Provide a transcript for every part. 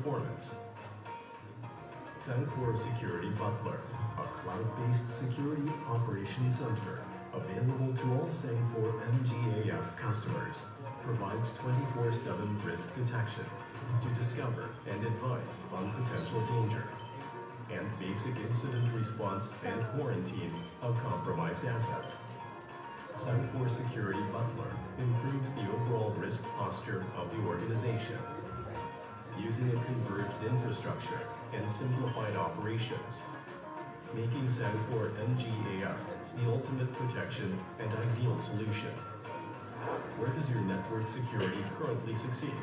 performance. Cyber Security Butler, a cloud-based security operations center available to all Cyber MGAF customers, provides 24/7 risk detection to discover and advise on potential danger, and basic incident response and quarantine of compromised assets. Cyber Security Butler improves the overall risk posture of the organization. Using a converged infrastructure and simplified operations, making Cyber MGAF the ultimate protection and ideal solution. Where does your network security currently succeed?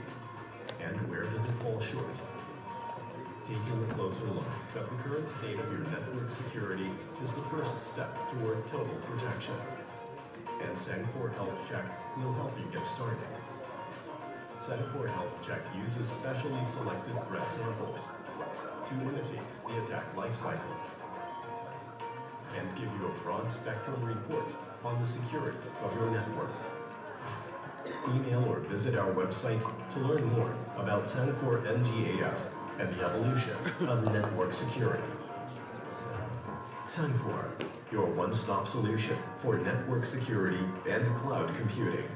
And where does it fall short? Taking a closer look at the current state of your network security is the first step toward total protection. And Cyber Health Check will help you get started. Cyber Health Check uses specially selected threat samples to imitate the attack lifecycle and give you a broad spectrum report on the security of your network. Email or visit our website to learn more about Cyber NGAF and the evolution of network security. Cyber, your one-stop solution for network security and cloud computing.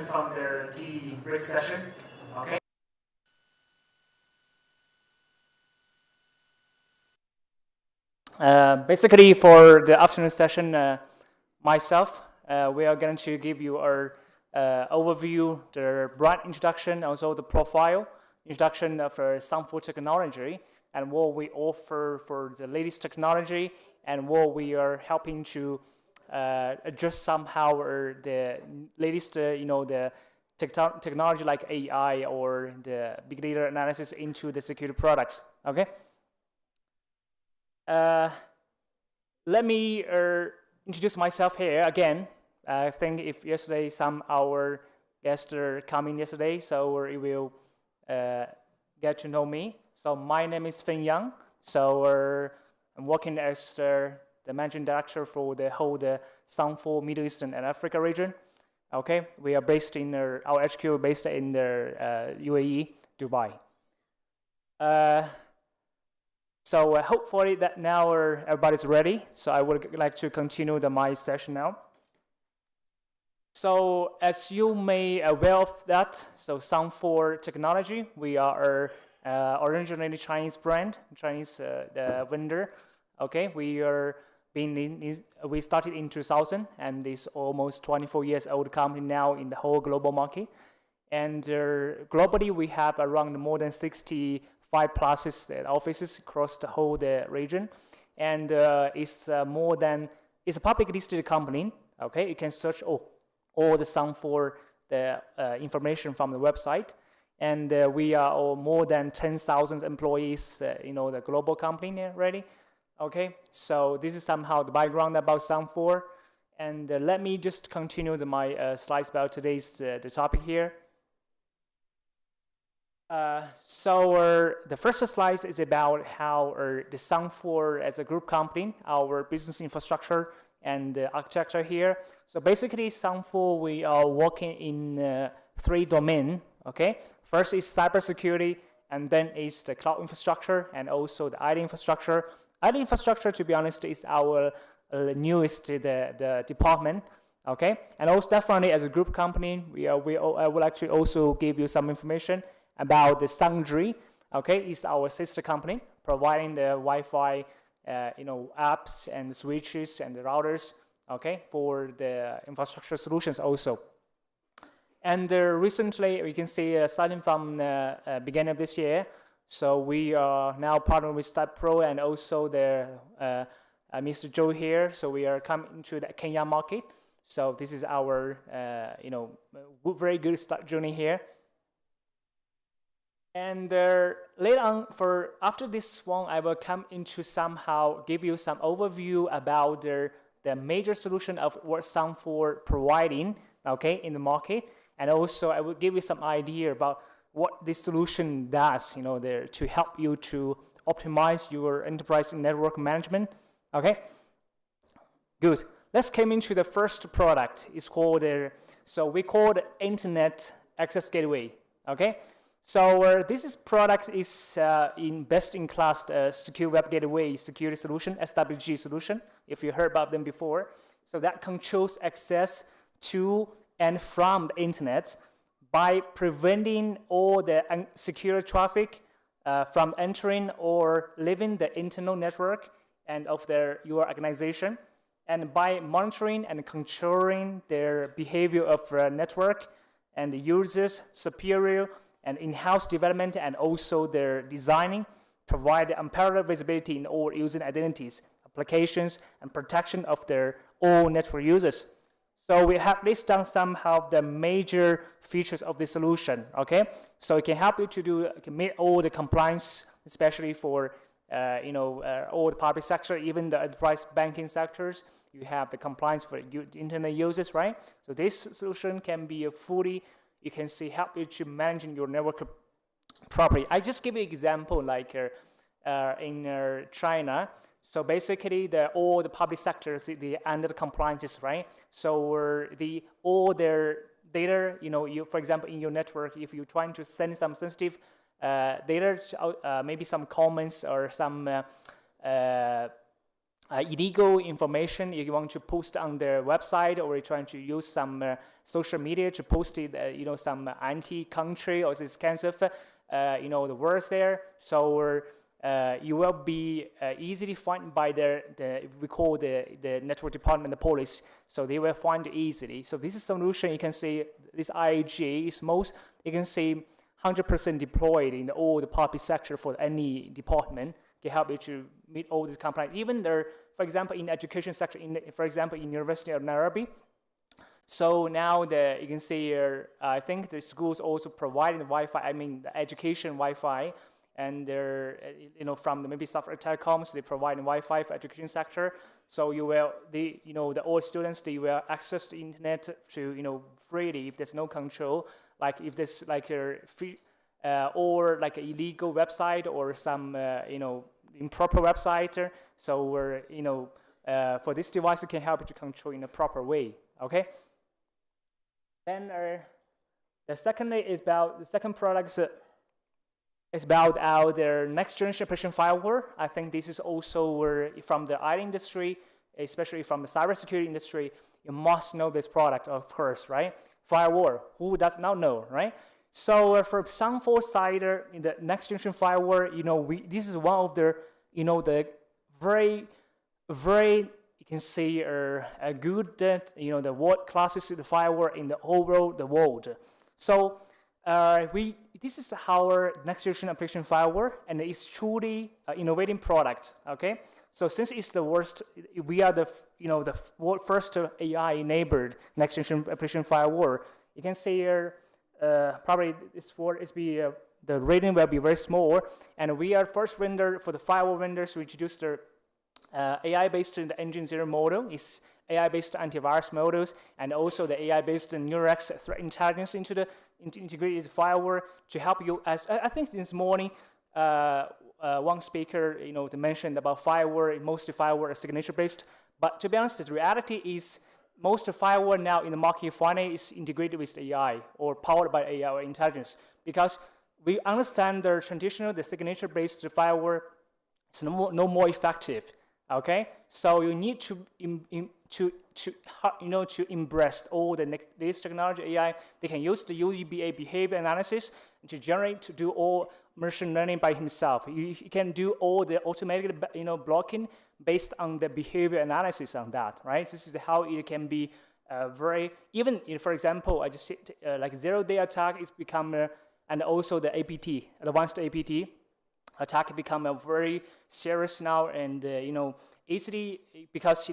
From their tea break session, okay? Basically, for the afternoon session, myself, we are going to give you our overview, the brand introduction, also the profile, introduction of Cyber technology, and what we offer for the latest technology, and what we are helping to adjust somehow the latest, the technology like AI or the big data analysis into the security products. Okay. Let me introduce myself here again. I think if yesterday some our guests are coming yesterday, so you will get to know me. So my name is Feng Yang. So I'm working as the managing director for the whole Cyber Middle Eastern and Africa region. Okay, we are based in our HQ based in the UAE, Dubai. So hopefully that now everybody's ready. So I would like to continue my session now. So as you may aware of that, so Cyber Technology, we are originally Chinese brand, Chinese vendor. Okay, we started in 2000, and this almost 24 years old company now in the whole global market. And globally, we have around more than 65 plus offices across the whole region. And it's a public listed company. Okay, you can search all the Cyber the information from the website. And we are more than 10,000 employees, the global company already. Okay, so this is somehow the background about Cyber, and let me just continue my slides about today's the topic here. So the first slide is about how the Cyber as a group company, our business infrastructure and architecture here. So basically, Cyber, we are working in 3 domains. Okay, first is cybersecurity, and then is the cloud infrastructure, and also the IT infrastructure. IT infrastructure, to be honest, is our newest the department. Okay, and also definitely as a group company, I would like to also give you some information about the Sangdri. Okay, it's our sister company providing the Wi-Fi, apps and switches and the routers. Okay, for the infrastructure solutions also. And recently, we can see starting from the beginning of this year, So we are now partnered with Pro and also Mr. Joe here. So we are coming into the Kenya market. So this is our very good start journey here. And later on, after this one, I will come into somehow give you some overview about the major solution of what Sound4 providing, okay, in the market, and also I will give you some idea about what this solution does, there to help you to optimize your enterprise network management. Okay, good. Let's come into the first product. It's called we call it Internet Access Gateway. Okay, so this product is in best-in-class secure web gateway security solution, SWG solution. If you heard about them before, so that controls access to and from the internet by preventing all the unsecure traffic from entering or leaving the internal network and of your organization, and by monitoring and controlling their behavior of network and the users, superior and in-house development, and also their designing, provide unparalleled visibility in all user identities, applications, and protection of their all network users. So we have listed down some of the major features of the solution, okay? So it can help you to meet all the compliance, especially for all the public sector, even the enterprise banking sectors. You have the compliance for internet users, right? So this solution can be you can see help you to managing your network properly. I just give you an example, like in China. So basically, all the public sectors, they under the compliances, right? So all their data, for example, in your network, if you're trying to send some sensitive data, maybe some comments or some illegal information you want to post on their website, or you're trying to use some social media to post it, some anti-country or this kind of, the words there. So you will be easily found by we call the network department, the police. So they will find it easily. So this is solution. You can see this IAGA is you can see 100% deployed in all the public sector for any department. Can help you to meet all these compliance. Even for example, in education sector, for example, in University of Nairobi. So now you can see I think the schools also providing the Wi-Fi. I mean, the education Wi-Fi. And they're, from maybe software telecoms, they provide Wi-Fi for education sector. So all students, they will access the internet to, freely if there's no control. Like if there's or like an illegal website or some, improper website. So for this device, it can help you to control in a proper way. Okay. Then the second product is about their next generation application firewall. I think this is also from the IT industry, especially from the cybersecurity industry. You must know this product, of course, right? Firewall. Who does not know, right? So for Sound4 side, in the next generation firewall, this is one of the very, very, you can say a good the world classes the firewall in the overall the world. So this is our next generation application firewall, and it's truly innovating product. Okay, so since it's the worst, we are the world first AI enabled next generation application firewall. You can see here probably the rating will be very small, and we are first vendor for the firewall vendors to introduce the AI-based in the Engine Zero model. Is AI-based antivirus models, and also the AI-based NeuroX threat intelligence into the integrated firewall to help you. As I think this morning, one speaker mentioned about firewall. Mostly firewall is signature-based, but to be honest, the reality is most firewall now in the market finally is integrated with AI or powered by AI or intelligence, because we understand the signature-based firewall is no more effective. Okay, so you need to embrace all the latest technology AI. They can use the UEBA behavior analysis to do all machine learning by himself. You can do all the automatic blocking based on the behavior analysis on that, right? This is how it can be for example, I just like 0-day attack is become and also the APT, advanced APT. attack become a very serious now, and easily, because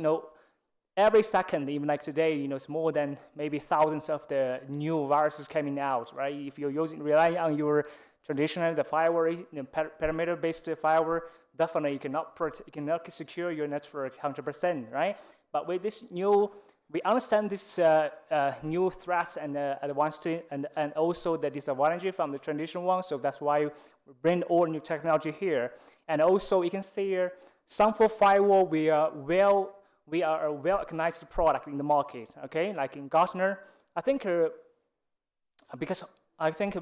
every second, even like today, it's more than maybe thousands of the new viruses coming out, right? If you're relying on your traditional, the firewall, perimeter-based firewall, definitely you cannot secure your network 100%, right? But with this new, we understand this new threats and advanced and also the disadvantage from the traditional one. So that's why we bring all new technology here. And also you can see here, SUN4 firewall, we are a well-recognized product in the market. Okay, like in Gartner, I think because I think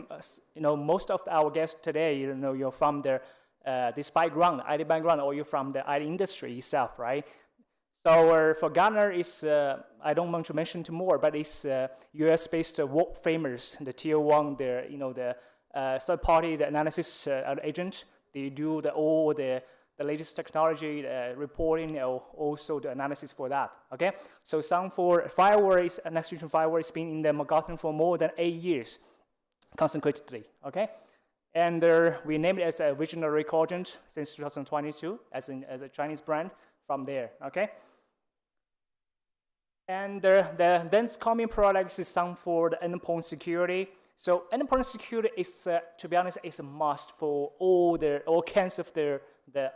most of our guests today, you're from this background, IT background, or you're from the IT industry itself, right? So for Gartner, I don't want to mention too more, but it's US-based world famous, the tier one, the third-party analysis agent. They do all the latest technology, the reporting, also the analysis for that. Okay, so SUN4 firewall is next generation firewall. It's been in the Gartner for more than 8 years, consequently. Okay, and we named it as a visionary quadrant since 2022 as a Chinese brand from there. Okay. And the then coming products is SUN4 the endpoint security. So endpoint security is, to be honest, is a must for all kinds of the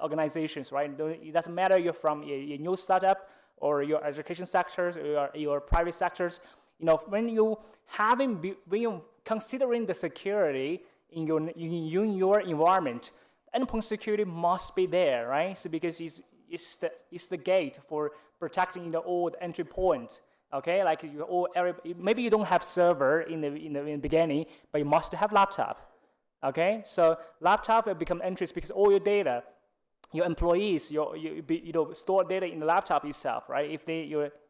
organizations, right? It doesn't matter you're from a new startup or your education sectors or your private sectors. When you're considering the security in your environment, endpoint security must be there, right? So because it's the gate for protecting all the entry points. Okay, like maybe you don't have server in the beginning, but you must have laptop. Okay, so laptop will become entries because all your data, your employees, store data in the laptop itself, right?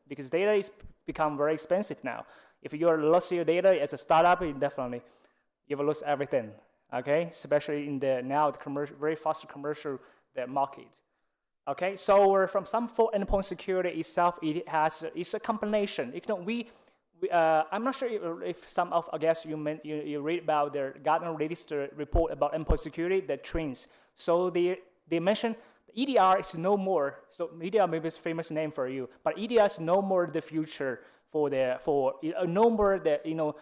Because data is become very expensive now. If you lose your data as a startup, you will lose everything. Okay, especially in the very fast commercial market. Okay, so from SUN4 endpoint security itself, it's a combination. I'm not sure if some of, I guess you read about the Gartner latest report about endpoint security, the trends. So they mentioned EDR is no more. So EDR maybe is a famous name for you, but EDR is no more the future no more the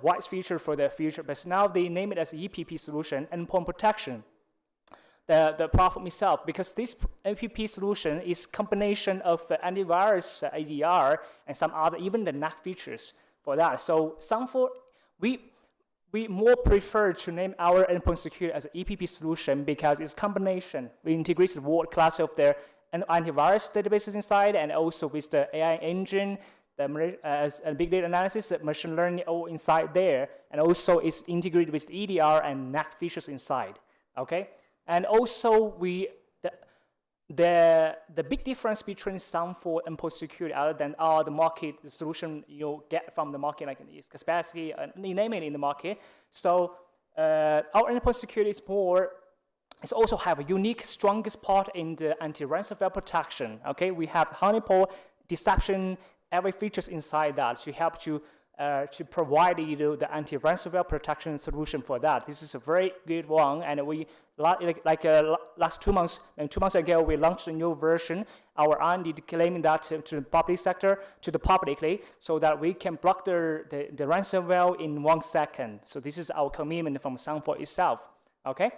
wise feature for the future. But now they name it as EPP solution, endpoint protection. The platform itself, because this MPP solution is combination of antivirus EDR and some other, even the NAC features for that. So SUN4, we more prefer to name our endpoint security as an EPP solution because it's combination. We integrate the world class of their antivirus databases inside, and also with the AI engine, as big data analysis, machine learning all inside there, and also it's integrated with EDR and NAC features inside. Okay. And also, the big difference between SUN4 and endpoint security, other than the solution you get from the market, like Kaspersky, you name it in the market. So our endpoint security is also have a unique, strongest part in the anti-ransomware protection. Okay, we have honeypot, deception, every features inside that to help to provide the anti-ransomware protection solution for that. This is a very good one, and we last 2 months, and 2 months ago, we launched a new version. Our R&D claiming that to the public sector, to the publicly, so that we can block the ransomware in 1 second. So this is our commitment from SUN4 itself. Okay.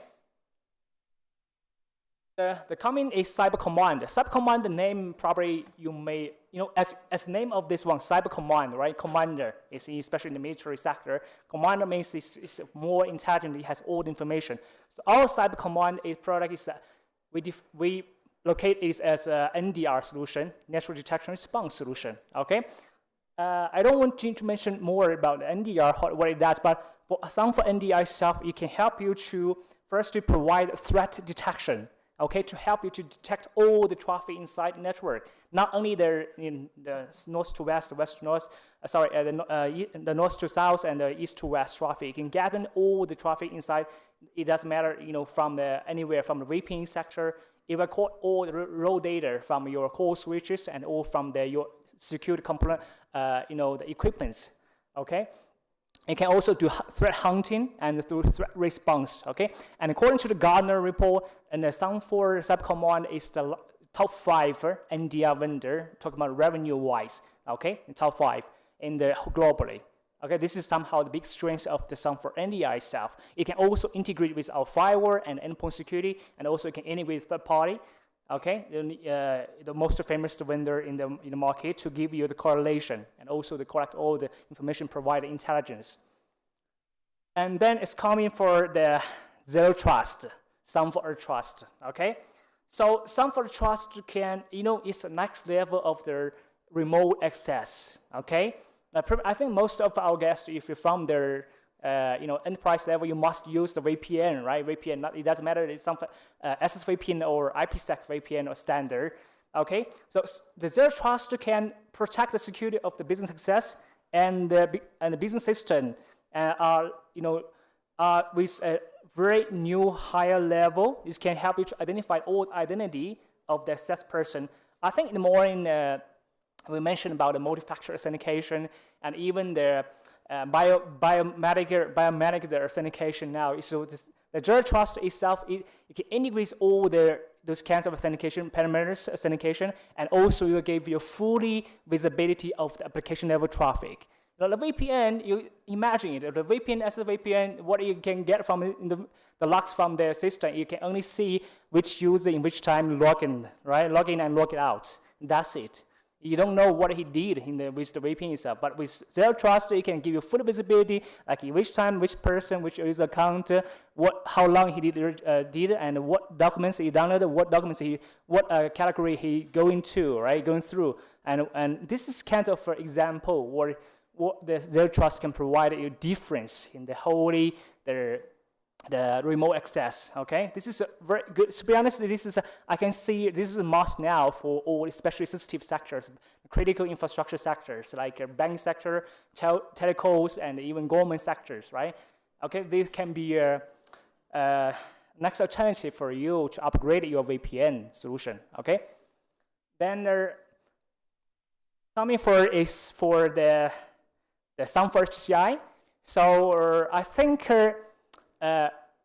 The coming is Cyber Command. Cyber Command, the name probably you may, as name of this one, Cyber Command, right? Commander is especially in the military sector. Commander means it's more intelligent. It has all the information. So our Cyber Command product is we locate it as a NDR solution, Network Detection Response solution. Okay. I don't want to mention more about the NDR, what it does, but for SUN4 NDR itself, it can help you to firstly provide threat detection. Okay, to help you to detect all the traffic inside the network, not only in the north to west, west to north, the north to south, and the east to west traffic. You can gather all the traffic inside. It doesn't matter, from anywhere from the VPN sector. It will call all the raw data from your core switches and all from your security component, the equipments. Okay. It can also do threat hunting and through threat response, okay? And according to the Gartner report, and the Sound4 Cybercommand is the top 5 NDR vendor, talking about revenue-wise, okay? In top 5 in the globally. Okay, this is somehow the big strength of the Sound4 NDR itself. It can also integrate with our firewall and endpoint security, and also it can integrate with third party. Okay, the most famous vendor in the market to give you the correlation and also to collect all the information, provide intelligence. And then it's coming for the zero trust, Sound4 Trust. Okay, so Sound4 Trust can, it's the next level of the remote access. Okay, I think most of our guests, if you're from their enterprise level, you must use the VPN, right? VPN, it doesn't matter, it's some SSVPN or IPsec VPN or standard, okay? So the Zero Trust can protect the security of the business access and the business system with a very new higher level. This can help you to identify all identity of the access person. I think in the morning, we mentioned about the multi-factor authentication and even the biometric authentication now. So the Zero Trust itself, it can integrate all those kinds of authentication, parameters authentication, and also it will give you fully visibility of the application level traffic. Now the VPN, you imagine it, the VPN as a VPN, what you can get from the logs from the system, you can only see which user in which time log in, right? Log in and log it out. That's it. You don't know what he did with the VPN itself, but with Zero Trust, it can give you full visibility, like in which time, which person, which user account, how long he did, and what documents he downloaded, what documents what category he going through, and this is kind of an example what the Zero Trust can provide you difference in the the remote access. Okay, this is a very good. To be honest, I can see this is a must now for all, especially sensitive sectors, critical infrastructure sectors like bank sector, telcos, and even government sectors. Right? Okay, this can be a next alternative for you to upgrade your VPN solution. Okay, then coming for the Sound4 HCI. So I think.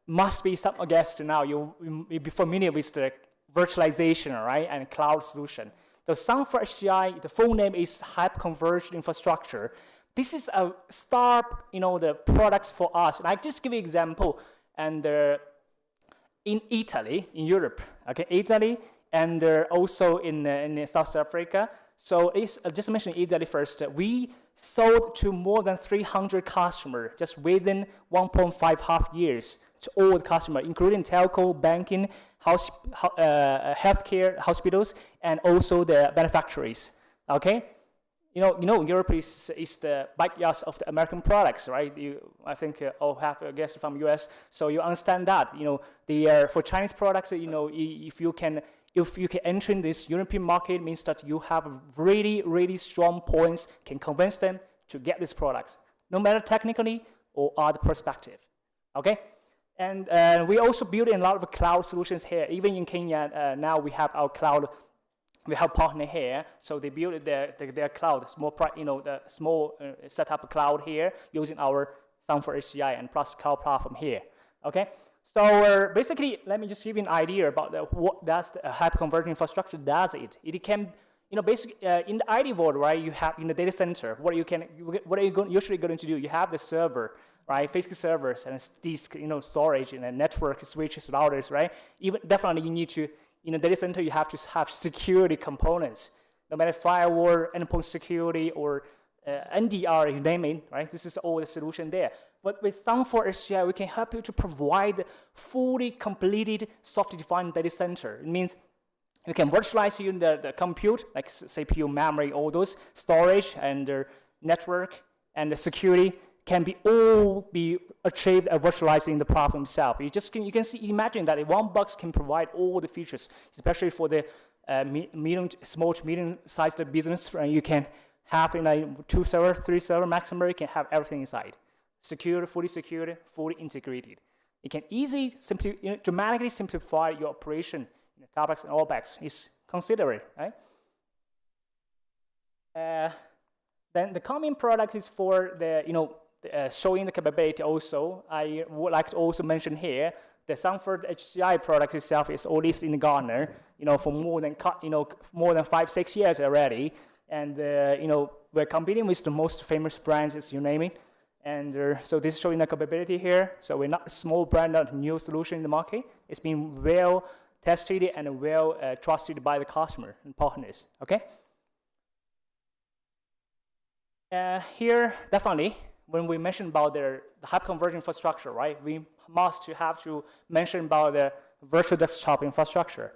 Must be some guests now. You be familiar with the virtualization, right, and cloud solution. The Sound4 HCI, the full name is Hyper-Converged Infrastructure. This is a star, the products for us. And I just give you an example. And in Italy, in Europe, okay, Italy, and also in South Africa. So I just mentioned Italy first. We sold to more than 300 customers just within 1.5 years to all the customers, including telco, banking, healthcare, hospitals, and also the manufacturers. Okay, Europe is the backyard of the American products, right? I think all have a guest from US, so you understand that. For Chinese products, if you can enter in this European market, means that you have really, really strong points, can convince them to get these products, no matter technically or other perspective. Okay, and we also build in a lot of cloud solutions here. Even in Kenya, now we have our cloud. We have partner here, so they build their cloud, the small setup cloud here using our Sound4 HCI and plus cloud platform here. Okay. So basically, let me just give you an idea about what does the hyper-converged infrastructure does. It can, basically in the IT world, right? You have in the data center. What are you usually going to do? You have the server, right? Physical servers and disk, storage and then network switches, routers, right? Even definitely you need to in a data center. You have to have security components, no matter firewall, endpoint security, or NDR, you name it, right? This is all the solution there. But with Sound4 HCI, we can help you to provide fully completed software-defined data center. It means you can virtualize you the compute, like CPU, memory, all those, storage, and the network, and the security can all be achieved and virtualized in the platform itself. You can imagine that one box can provide all the features, especially for the small to medium-sized business. You can have 2 server, 3 server maximum. You can have everything inside. Fully integrated. It can dramatically simplify your operation in the CapEx and OpEx. It's considerate, right? Then the common product is for the showing the capability also, I would like to also mention here the Sanford HCI product itself is always in Gartner, for more than 5-6 years already, and we're competing with the most famous brands, as you name it, and so this is showing the capability here. So we're not a small brand, not a new solution in the market. It's been well tested and well trusted by the customer and partners. Okay. Here, definitely, when we mention about the hyperconverged infrastructure, right, we have to mention about the virtual desktop infrastructure.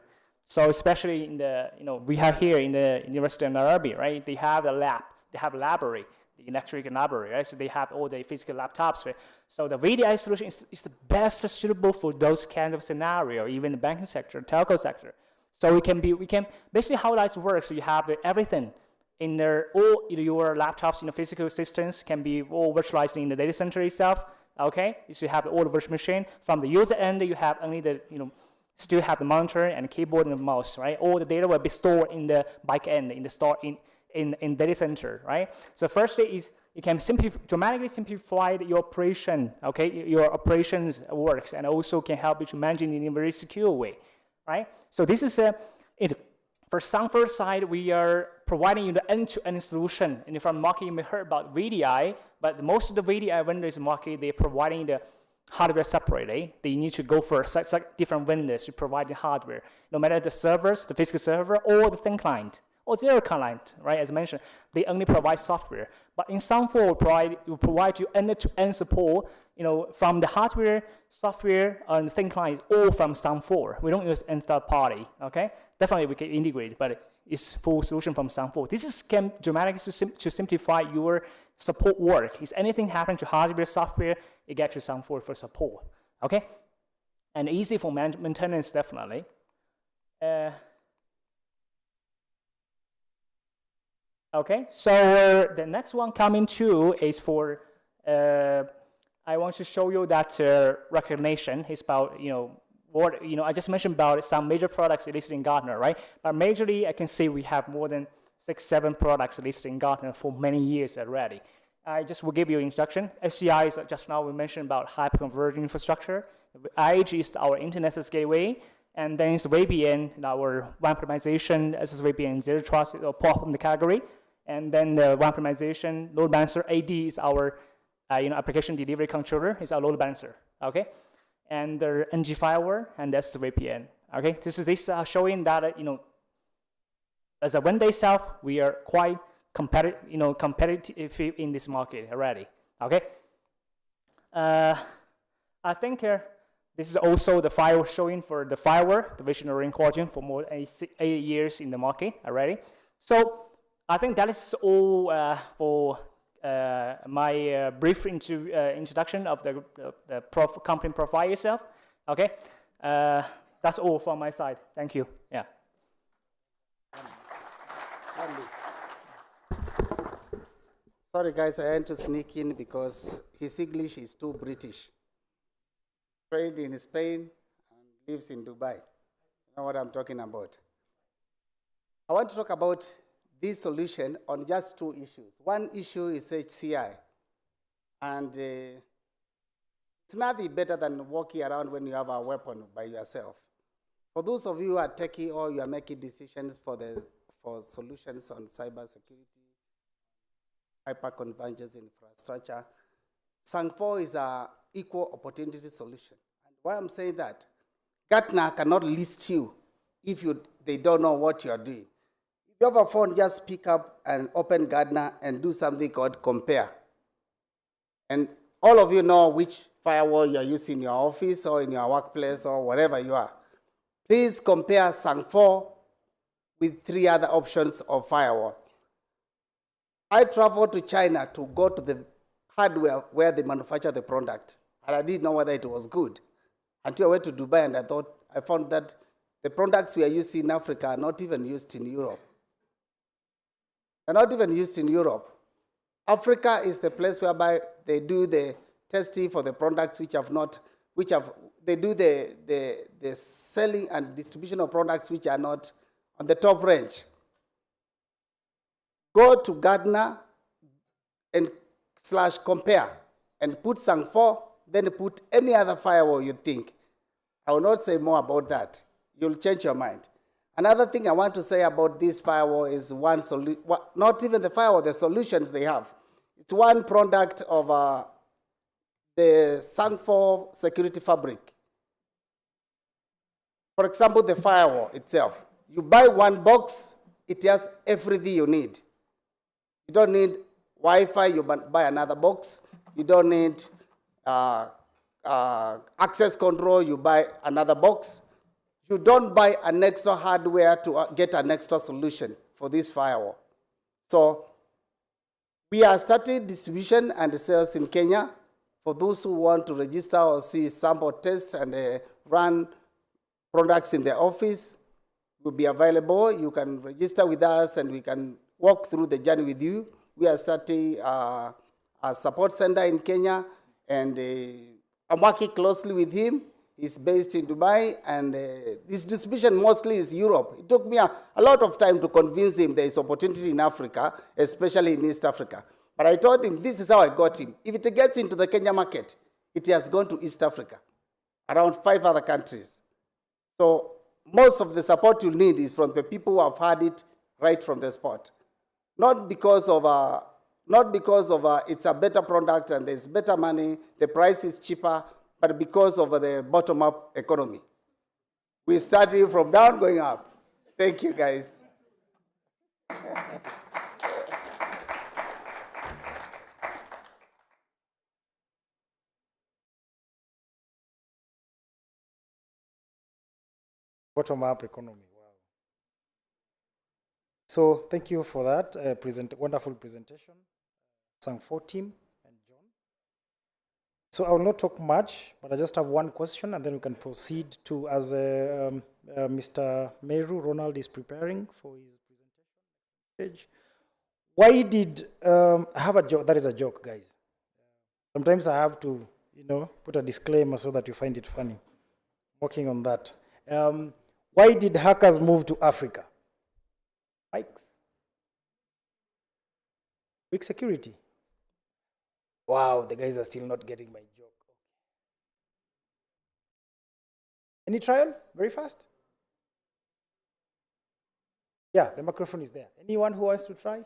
So especially in the, we have here in the University of Nairobi, right, they have a lab, they have a library, the electric library, right, so they have all the physical laptops. Right? So the VDI solution is the best suitable for those kind of scenario, even the banking sector, telco sector. So we can basically how that works, so you have everything in there, all your laptops in the physical systems can be all virtualized in the data center itself. Okay, so you have all the virtual machine. From the user end, you have only the, still have the monitor and the keyboard and the mouse, right? All the data will be stored in the back end, in the store in data center, right? So firstly is you can dramatically simplify your operation, okay? Your operations works, and also can help you to manage it in a very secure way, right? So this is for Sanford side, we are providing you the end-to-end solution. And from market, you may heard about VDI, but most of the VDI vendors in market, they're providing the hardware separately. They need to go for different vendors to provide the hardware, no matter the servers, the physical server, or the thin client, or zero client, right? As I mentioned, they only provide software. But in Sanford, we provide you end-to-end support, from the hardware, software, and thin clients, all from Sanford. We don't use any third party, okay? Definitely we can integrate, but it's full solution from Sanford. This can dramatically to simplify your support work. If anything happens to hardware, software, you get to Sanford for support, okay? And easy for maintenance, definitely. Okay, so the next one coming to is for, I want to show you that recognition is about, I just mentioned about some major products listed in Gartner, right? But majorly, I can see we have more than 6-7 products listed in Gartner for many years already. I just will give you an introduction. HCI is just now we mentioned about hyperconverged infrastructure. IH is our internet access gateway, and then it's VPN, our one optimization, SSVPN, zero trust, or pop from the category. And then the one optimization, load balancer, AD is our application delivery controller, is our load balancer, okay? And the NG firewall, and that's the VPN, okay? This is showing that, as a vendor itself, we are quite competitive in this market already, okay? I think this is also the firewall showing for the firewall, the visionary recording for more than 8 years in the market already. So I think that is all for my brief introduction of the company profile itself. Okay, that's all from my side. Thank you. Yeah. Sorry guys, I had to sneak in because his English is too British. Trained in Spain and lives in Dubai. You know what I'm talking about. I want to talk about this solution on just 2 issues. One issue is HCI, and it's nothing better than walking around when you have a weapon by yourself. For those of you who are techie or you are making decisions for solutions on cybersecurity, hyperconvergence infrastructure, Sanford is an equal opportunity solution. And why I'm saying that, Gartner cannot list you if they don't know what you're doing. If you have a phone, just pick up and open Gartner and do something called compare. And all of you know which firewall you're using in your office or in your workplace or wherever you are. Please compare Sanford with 3 other options of firewall. I traveled to China to go to the hardware where they manufacture the product, and I didn't know whether it was good. Until I went to Dubai and I found that the products we are using in Africa are not even used in Europe. They're not even used in Europe. Africa is the place whereby they do the testing for the products they do the selling and distribution of products which are not on the top range. Go to Gartner and /compare. and put Sang4, then put any other firewall you think. I will not say more about that. You'll change your mind. Another thing I want to say about this firewall is not even the firewall, the solutions they have. It's one product of the Sang4 security fabric. For example, the firewall itself. You buy one box, it has everything you need. You don't need Wi-Fi, you buy another box. You don't need access control, you buy another box. You don't buy an extra hardware to get an extra solution for this firewall. So we are starting distribution and sales in Kenya for those who want to register or see sample tests and run products in the office. Will be available. You can register with us and we can walk through the journey with you. We are starting a support center in Kenya, and I'm working closely with him. He's based in Dubai, and this distribution mostly is Europe. It took me a lot of time to convince him there is opportunity in Africa, especially in East Africa. But I told him, this is how I got him. If it gets into the Kenya market, it has gone to East Africa, around 5 other countries. So most of the support you need is from the people who have had it right from the spot. Not because of it's a better product and there's better money, the price is cheaper, but because of the bottom-up economy. We're starting from down going up. Thank you, guys. Bottom-up economy, wow. So thank you for that wonderful presentation, Sang4 team and John. So I will not talk much, but I just have one question, and then we can proceed to, as Mr. Meru Ronald is preparing for his presentation. Why did, I have a joke, that is a joke, guys. Sometimes I have to, put a disclaimer so that you find it funny. Working on that. Why did hackers move to Africa? Mikes. Weak security. Wow, the guys are still not getting my joke. Any trial? Very fast? Yeah, the microphone is there. Anyone who wants to try?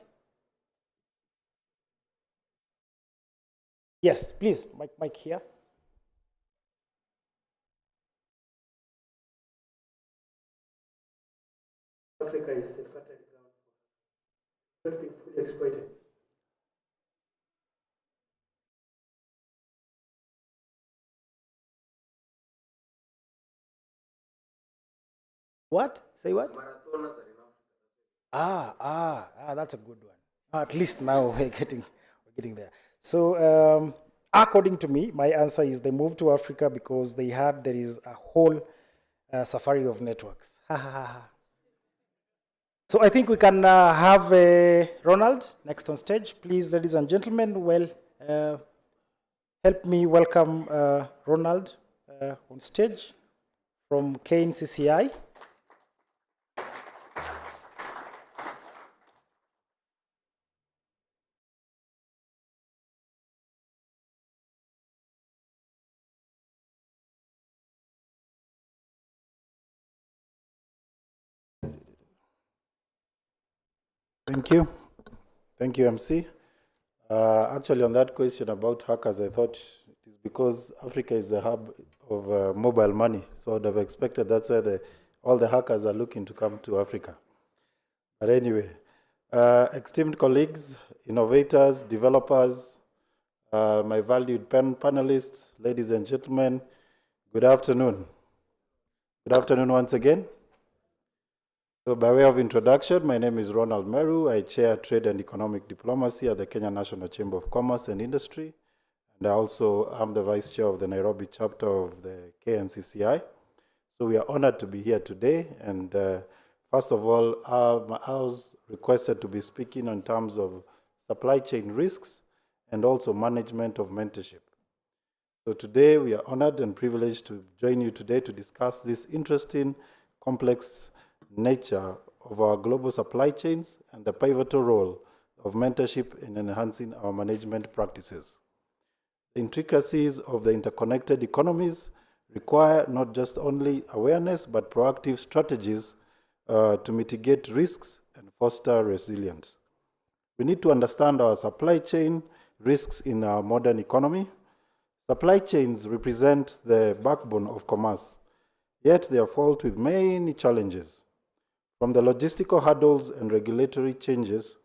Yes, please, mic here. Africa is a fertile ground for not being fully exploited. What? Say what? That's a good one. At least now we're getting there. So according to me, my answer is they moved to Africa because there is a whole safari of networks. So I think we can have Ronald next on stage. Please, ladies and gentlemen, help me welcome Ronald on stage from KNCCI. Thank you, MC. Actually, on that question about hackers, I thought it is because Africa is a hub of mobile money. So I would have expected that's why all the hackers are looking to come to Africa. But anyway, esteemed colleagues, innovators, developers, my valued panelists, ladies and gentlemen, good afternoon. Good afternoon once again. So by way of introduction, my name is Ronald Meru. I chair Trade and Economic Diplomacy at the Kenya National Chamber of Commerce and Industry. And I also am the vice chair of the Nairobi chapter of the KNCCI. So we are honored to be here today. And first of all, I was requested to be speaking in terms of supply chain risks and also management of mentorship. So today we are honored and privileged to join you today to discuss this interesting, complex nature of our global supply chains and the pivotal role of mentorship in enhancing our management practices. The intricacies of the interconnected economies require not just only awareness, but proactive strategies to mitigate risks and foster resilience. We need to understand our supply chain risks in our modern economy. Supply chains represent the backbone of commerce, yet they are fraught with many challenges, from the logistical hurdles and regulatory changes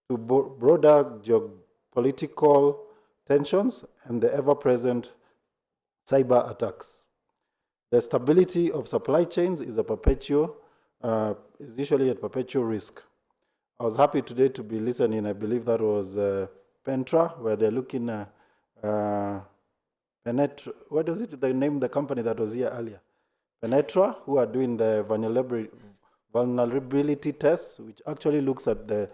to broader geopolitical tensions and the ever-present cyber attacks. The stability of supply chains is usually a perpetual risk. I was happy today to be listening. I believe that was Pentra, where they're looking at Penetra. What was it? They named the company that was here earlier. Penetra, who are doing the vulnerability tests, which actually looks at the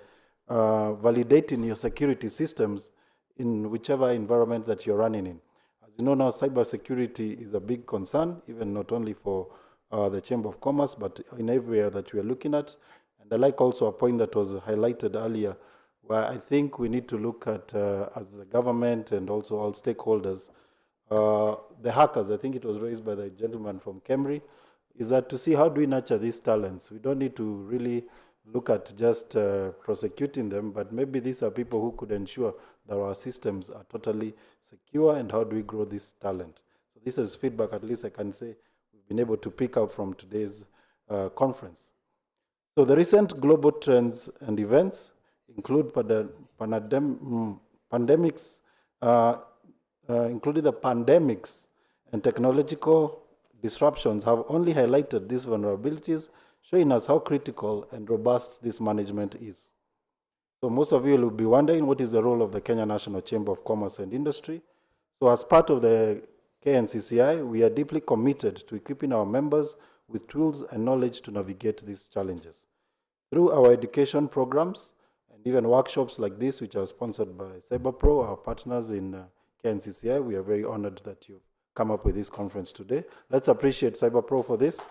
validating your security systems in whichever environment that you're running in. As you know now, cybersecurity is a big concern, even not only for the Chamber of Commerce, but in every area that we are looking at. And I like also a point that was highlighted earlier, where I think we need to look at, as the government and also all stakeholders, the hackers. I think it was raised by the gentleman from Cambridge, is that to see how do we nurture these talents. We don't need to really look at just prosecuting them, but maybe these are people who could ensure that our systems are totally secure, and how do we grow this talent. So this is feedback, at least I can say, we've been able to pick up from today's conference. So the recent global trends and events include pandemics, including the pandemics and technological disruptions have only highlighted these vulnerabilities, showing us how critical and robust this management is. So most of you will be wondering, what is the role of the Kenya National Chamber of Commerce and Industry? So as part of the KNCCI, we are deeply committed to equipping our members with tools and knowledge to navigate these challenges. Through our education programs and even workshops like this, which are sponsored by CyberPro, our partners in KNCCI, we are very honored that you've come up with this conference today. Let's appreciate CyberPro for this.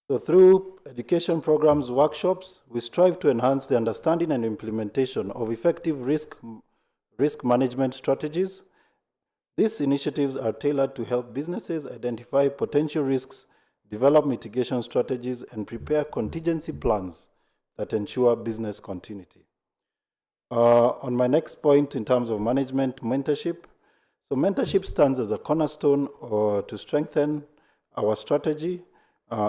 So through education programs, workshops, we strive to enhance the understanding and implementation of effective risk management strategies. These initiatives are tailored to help businesses identify potential risks, develop mitigation strategies, and prepare contingency plans that ensure business continuity. On my next point, in terms of management mentorship, so mentorship stands as a cornerstone to strengthen our strategy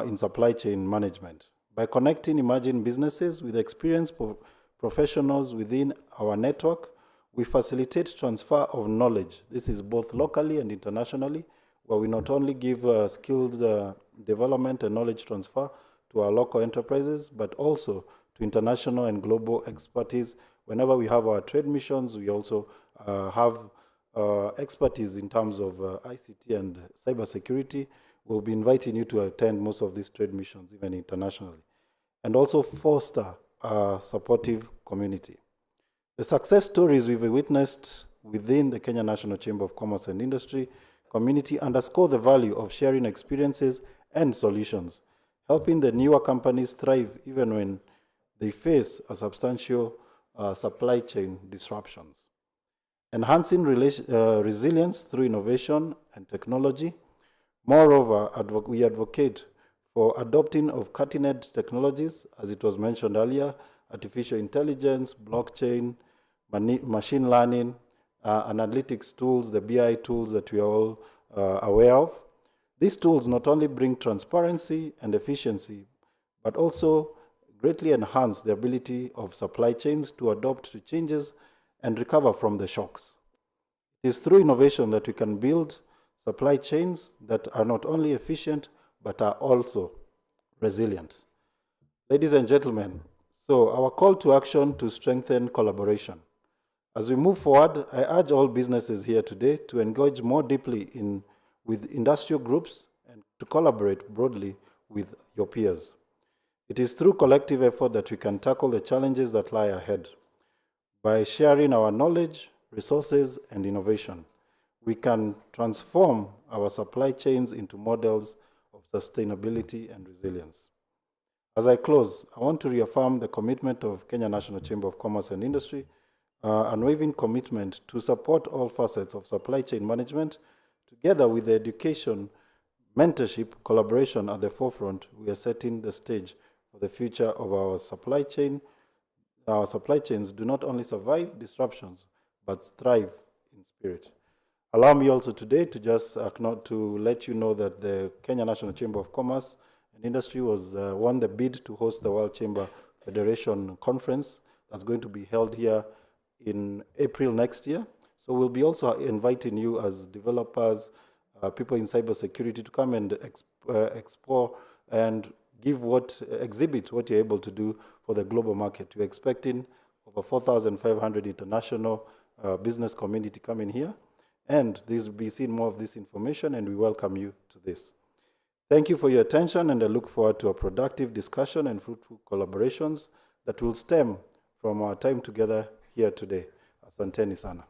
in supply chain management. By connecting emerging businesses with experienced professionals within our network, we facilitate transfer of knowledge. This is both locally and internationally, where we not only give skills development and knowledge transfer to our local enterprises, but also to international and global expertise. Whenever we have our trade missions, we also have expertise in terms of ICT and cybersecurity. We'll be inviting you to attend most of these trade missions, even internationally, and also foster a supportive community. The success stories we've witnessed within the Kenya National Chamber of Commerce and Industry community underscore the value of sharing experiences and solutions, helping the newer companies thrive even when they face a substantial supply chain disruptions. Enhancing resilience through innovation and technology. Moreover, we advocate for adopting of cutting-edge technologies, as it was mentioned earlier, artificial intelligence, blockchain, machine learning, analytics tools, the BI tools that we are all aware of. These tools not only bring transparency and efficiency, but also greatly enhance the ability of supply chains to adapt to changes and recover from the shocks. It is through innovation that we can build supply chains that are not only efficient, but are also resilient. Ladies and gentlemen, so our call to action to strengthen collaboration. As we move forward, I urge all businesses here today to engage more deeply with industrial groups and to collaborate broadly with your peers. It is through collective effort that we can tackle the challenges that lie ahead. By sharing our knowledge, resources, and innovation, we can transform our supply chains into models of sustainability and resilience. As I close, I want to reaffirm the commitment of Kenya National Chamber of Commerce and Industry, unwavering commitment to support all facets of supply chain management, together with the education, mentorship, collaboration at the forefront. We are setting the stage for the future of our supply chain. Our supply chains do not only survive disruptions, but thrive in spirit. Allow me also today to just to let you know that the Kenya National Chamber of Commerce and Industry was won the bid to host the World Chamber Federation Conference that's going to be held here in April next year. So we'll be also inviting you as developers, people in cybersecurity to come and explore and exhibit what you're able to do for the global market. We're expecting over 4,500 international business community coming here, and this will be seeing more of this information, and we welcome you to this. Thank you for your attention, and I look forward to a productive discussion and fruitful collaborations that will stem from our time together here today. Asanteni sana.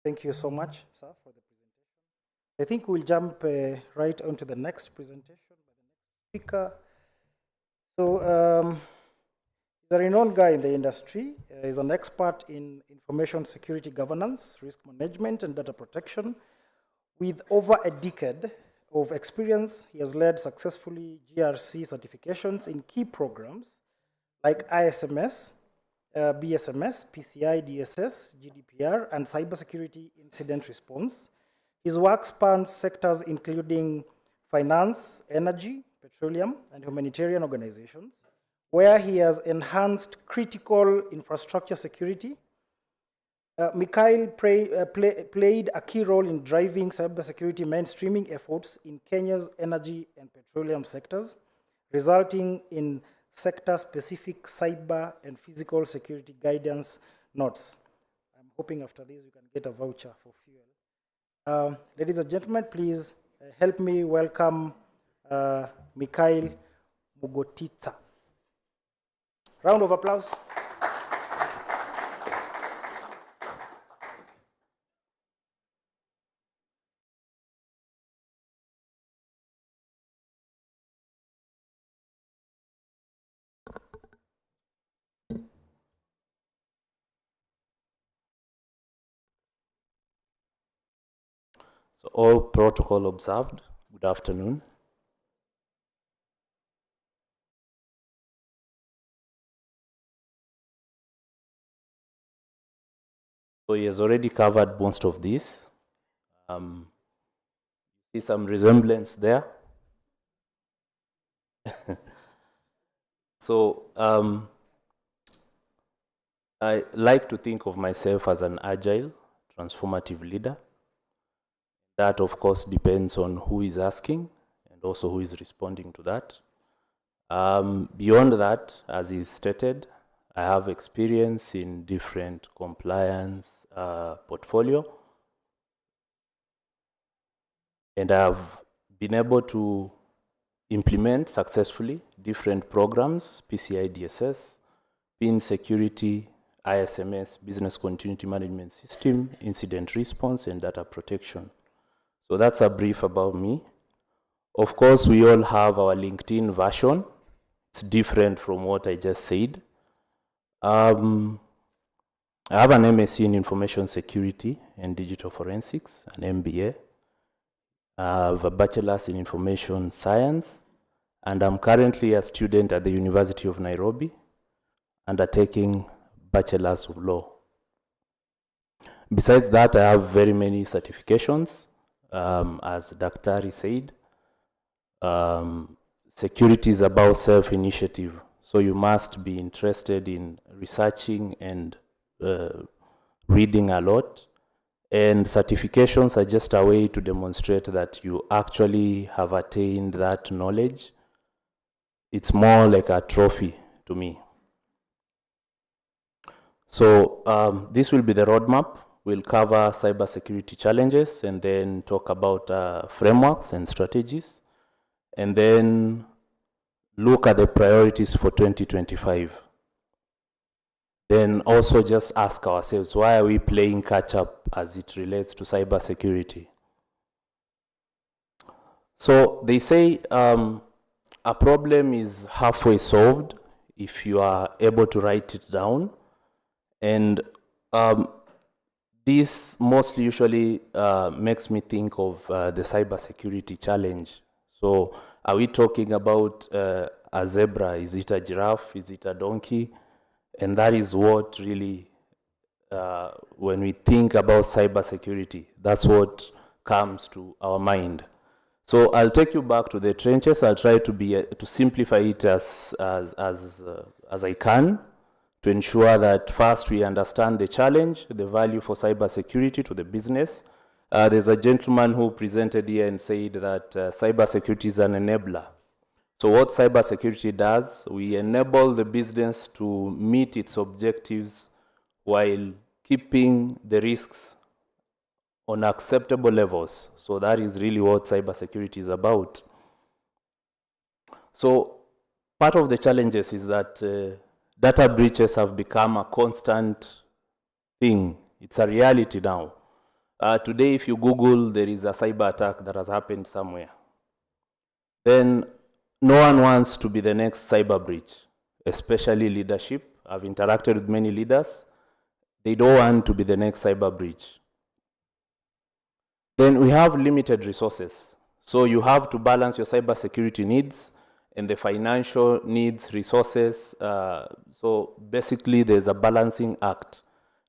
Thank you so much, sir, for the presentation. I think we'll jump right onto the next presentation by the next speaker. So, he's a renowned guy in the industry. He's an expert in information security governance, risk management, and data protection. With over a decade of experience, he has led successfully GRC certifications in key programs like ISMS, BSMS, PCI, DSS, GDPR, and cybersecurity incident response. His work spans sectors including finance, energy, petroleum, and humanitarian organizations, where he has enhanced critical infrastructure security. Mikhail played a key role in driving cybersecurity mainstreaming efforts in Kenya's energy and petroleum sectors, resulting in sector-specific cyber and physical security guidance notes. I'm hoping after this we can get a voucher for fuel. Ladies and gentlemen, please help me welcome Mikhail Mugotitsa. Round of applause. So all protocol observed. Good afternoon. So he has already covered most of this. See some resemblance there. So I like to think of myself as an agile, transformative leader. That, of course, depends on who is asking and also who is responding to that. Beyond that, as is stated, I have experience in different compliance portfolio, and I've been able to implement successfully different programs, PCI DSS, PIN security, ISMS, business continuity management system, incident response, and data protection. So that's a brief about me. Of course, we all have our LinkedIn version. It's different from what I just said. I have an MSc in Information Security and Digital Forensics, an MBA. I have a Bachelor's in Information Science, and I'm currently a student at the University of Nairobi, undertaking Bachelor's of Law. Besides that, I have very many certifications. As Daktari said, security is about self-initiative. So you must be interested in researching and reading a lot. And certifications are just a way to demonstrate that you actually have attained that knowledge. It's more like a trophy to me. So this will be the roadmap. We'll cover cybersecurity challenges and then talk about frameworks and strategies, and then look at the priorities for 2025. then also just ask ourselves, why are we playing catch up as it relates to cybersecurity? So they say a problem is halfway solved if you are able to write it down. And this mostly usually makes me think of the cybersecurity challenge. So are we talking about a zebra? Is it a giraffe? Is it a donkey? And that is what really, when we think about cybersecurity, that's what comes to our mind. So I'll take you back to the trenches. I'll try to simplify it as I can, to ensure that first we understand the challenge, the value for cybersecurity to the business. There's a gentleman who presented here and said that cybersecurity is an enabler. So what cybersecurity does, we enable the business to meet its objectives while keeping the risks on acceptable levels. So that is really what cybersecurity is about. So part of the challenges is that data breaches have become a constant thing. It's a reality now. Today, if you Google, there is a cyber attack that has happened somewhere. Then no one wants to be the next cyber breach, especially leadership. I've interacted with many leaders. They don't want to be the next cyber breach. Then we have limited resources. So you have to balance your cybersecurity needs and the financial needs, resources. So basically there's a balancing act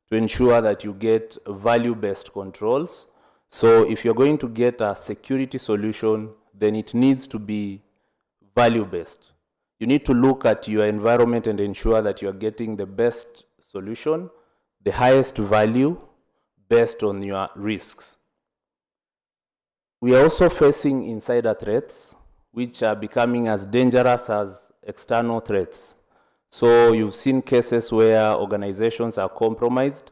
to ensure that you get value-based controls. So if you're going to get a security solution, then it needs to be value-based. You need to look at your environment and ensure that you're getting the best solution, the highest value based on your risks. We are also facing insider threats, which are becoming as dangerous as external threats. So you've seen cases where organizations are compromised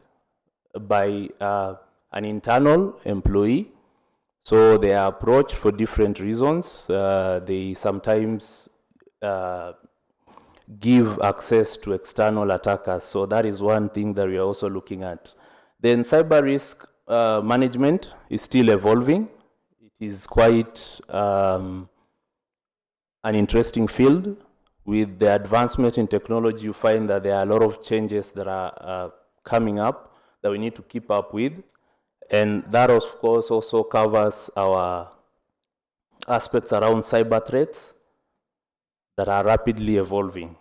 by an internal employee. So they are approached for different reasons. They sometimes give access to external attackers. So that is one thing that we are also looking at. Then cyber risk management is still evolving. It is quite an interesting field. With the advancement in technology, you find that there are a lot of changes that are coming up that we need to keep up with. And that, of course, also covers our aspects around cyber threats that are rapidly evolving.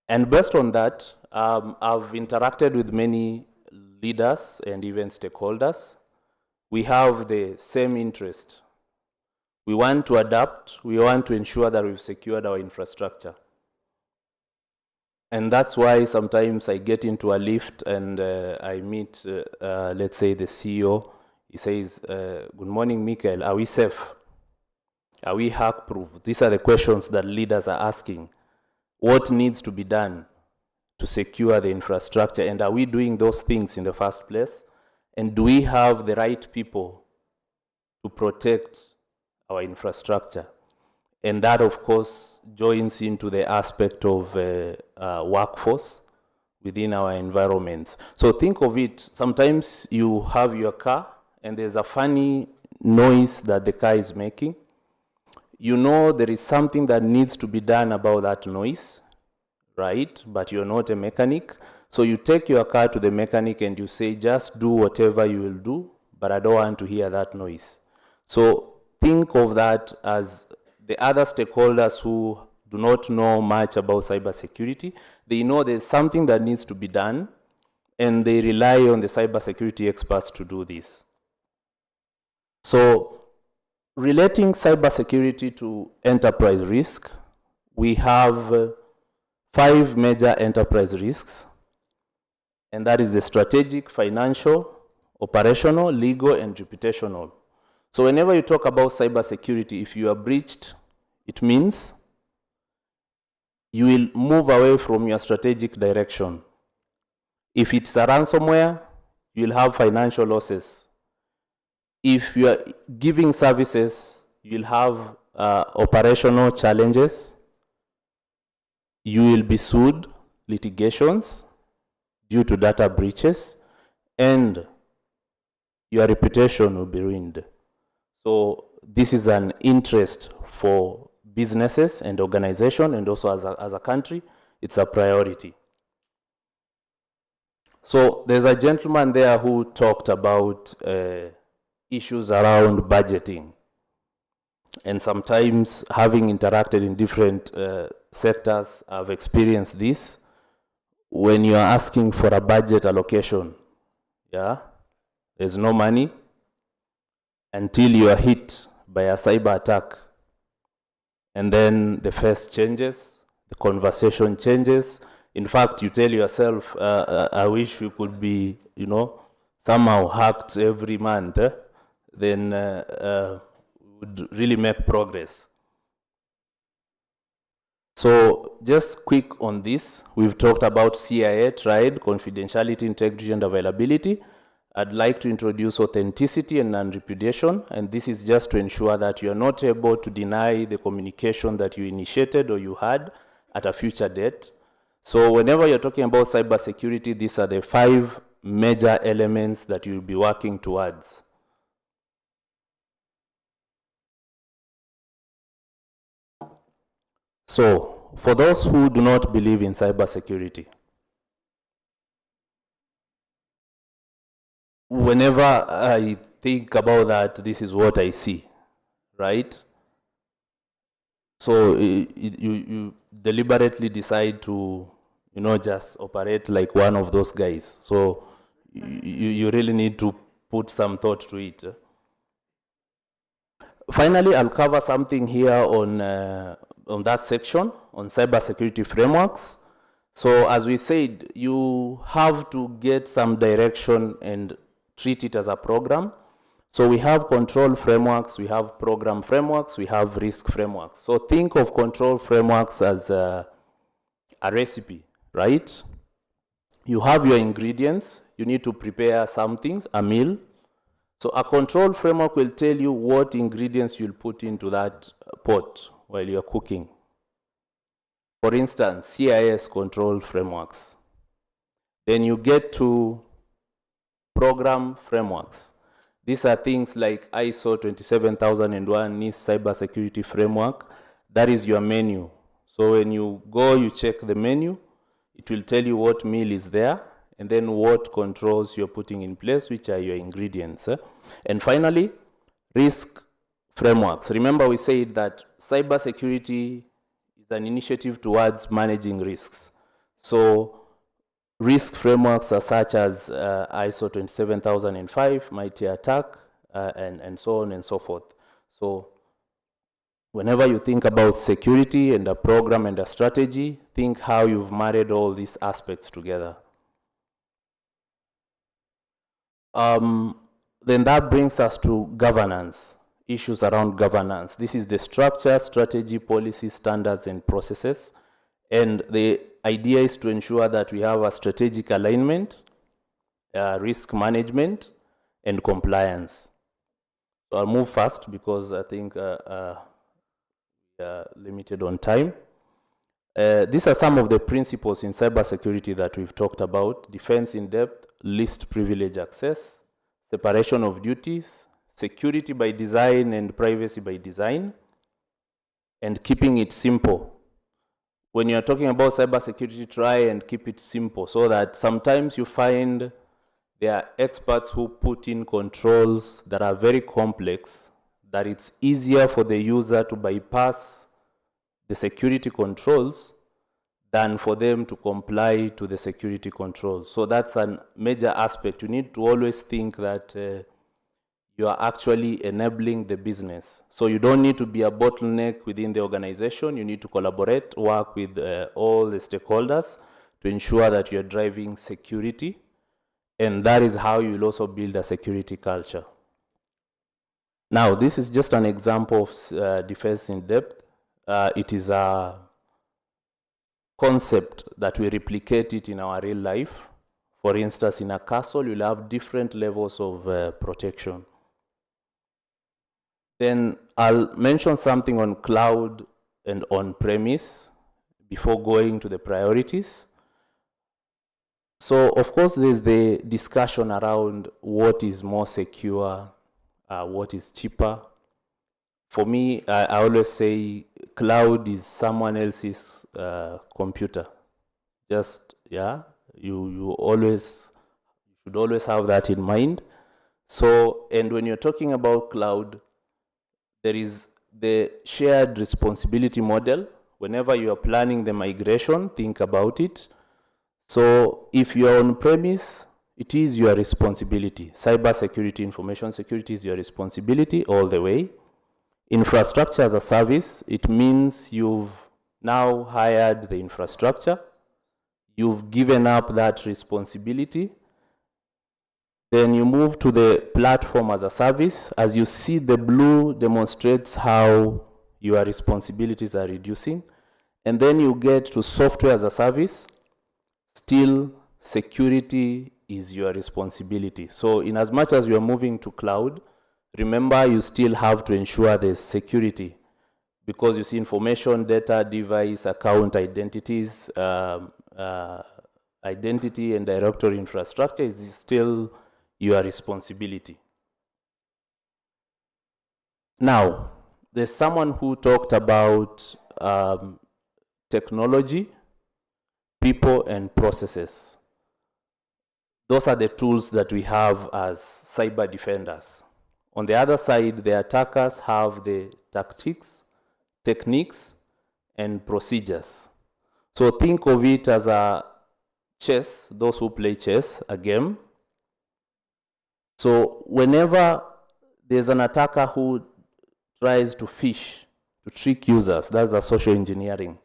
And based on that, I've interacted with many leaders and even stakeholders. We have the same interest. We want to adapt. We want to ensure that we've secured our infrastructure. And that's why sometimes I get into a lift and I meet, let's say, the CEO. He says, good morning, Michael. Are we safe? Are we hack-proof? These are the questions that leaders are asking. What needs to be done to secure the infrastructure? And are we doing those things in the first place? And do we have the right people to protect our infrastructure? And that, of course, joins into the aspect of workforce within our environments. So think of it, sometimes you have your car and there's a funny noise that the car is making. You know there is something that needs to be done about that noise, right? But you're not a mechanic. So you take your car to the mechanic and you say, just do whatever you will do, but I don't want to hear that noise. So think of that as the other stakeholders who do not know much about cybersecurity. They know there's something that needs to be done, and they rely on the cybersecurity experts to do this. So relating cybersecurity to enterprise risk, we have 5 major enterprise risks, and that is the strategic, financial, operational, legal, and reputational. So whenever you talk about cybersecurity, if you are breached, it means you will move away from your strategic direction. If it's a ransomware, you'll have financial losses. If you are giving services, you'll have operational challenges. You will be sued. litigations due to data breaches, and your reputation will be ruined. So this is an interest for businesses and organizations, and also as a country, it's a priority. So there's a gentleman there who talked about issues around budgeting. And sometimes, having interacted in different sectors, I've experienced this. When you're asking for a budget allocation, yeah, there's no money until you are hit by a cyber attack. And then the face changes, the conversation changes. In fact, you tell yourself, I wish we could be, somehow hacked every month. Then would really make progress. So just quick on this, we've talked about CIA, tried confidentiality, integrity, and availability. I'd like to introduce authenticity and non-repudiation, and this is just to ensure that you are not able to deny the communication that you initiated or you had at a future date. So whenever you're talking about cybersecurity, these are the 5 major elements that you'll be working towards. So, for those who do not believe in cybersecurity, whenever I think about that, this is what I see, right? So, you deliberately decide to, just operate like one of those guys. So, you really need to put some thought to it. Finally, I'll cover something here on that section, on cybersecurity frameworks. So as we said, you have to get some direction and treat it as a program. So we have control frameworks, we have program frameworks, we have risk frameworks. So think of control frameworks as a recipe, right? You have your ingredients, you need to prepare some things, a meal. So a control framework will tell you what ingredients you'll put into that pot while you're cooking. For instance, CIS control frameworks. Then you get to program frameworks. These are things like ISO 27001 NIST cybersecurity framework. That is your menu. So when you go, you check the menu, it will tell you what meal is there, and then what controls you're putting in place, which are your ingredients. And finally, risk frameworks. Remember, we said that cybersecurity is an initiative towards managing risks. So risk frameworks are such as ISO 27005, Mighty Attack, and so on and so forth. So whenever you think about security and a program and a strategy, think how you've married all these aspects together. Then that brings us to governance, issues around governance. This is the structure, strategy, policy, standards, and processes. And the idea is to ensure that we have a strategic alignment, risk management, and compliance. So I'll move fast because I think we are limited on time. These are some of the principles in cybersecurity that we've talked about: defense in depth, least privilege access, separation of duties, security by design and privacy by design, and keeping it simple. When you're talking about cybersecurity, try and keep it simple so that sometimes you find there are experts who put in controls that are very complex, that it's easier for the user to bypass the security controls than for them to comply to the security controls. So that's a major aspect. You need to always think that you are actually enabling the business. So you don't need to be a bottleneck within the organization. You need to collaborate, work with all the stakeholders to ensure that you're driving security. And that is how you'll also build a security culture. Now, this is just an example of defense in depth. It is a concept that we replicate it in our real life. For instance, in a castle, you'll have different levels of protection. Then I'll mention something on cloud and on-premise before going to the priorities. So, of course, there's the discussion around what is more secure, what is cheaper. For me, I always say cloud is someone else's computer. Just, yeah, you should always have that in mind. So, and when you're talking about cloud, there is the shared responsibility model. Whenever you are planning the migration, think about it. So if you are on premise, it is your responsibility. Cyber security, information security is your responsibility all the way. Infrastructure as a service, it means you've now hired the infrastructure, you've given up that responsibility, then you move to the platform as a service. As you see, the blue demonstrates how your responsibilities are reducing. And then you get to software as a service. Still, security is your responsibility. So in as much as you are moving to cloud, remember you still have to ensure there's security, because you see information, data, device, account, identities, identity and directory infrastructure is still your responsibility. Now, there's someone who talked about technology, people, and processes. Those are the tools that we have as cyber defenders. On the other side, the attackers have the tactics, techniques, and procedures. So think of it as a chess, those who play chess, a game. So whenever there's an attacker who tries to phish, to trick users, that's a social engineering.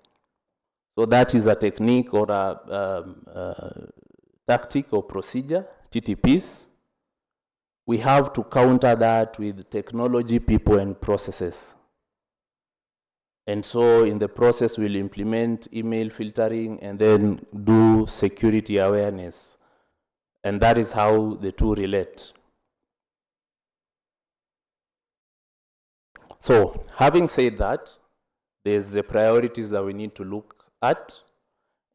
So that is a technique or a tactic or procedure, TTPs. We have to counter that with technology, people, and processes. And so in the process, we'll implement email filtering and then do security awareness. And that is how the two relate. So having said that, there's the priorities that we need to look at,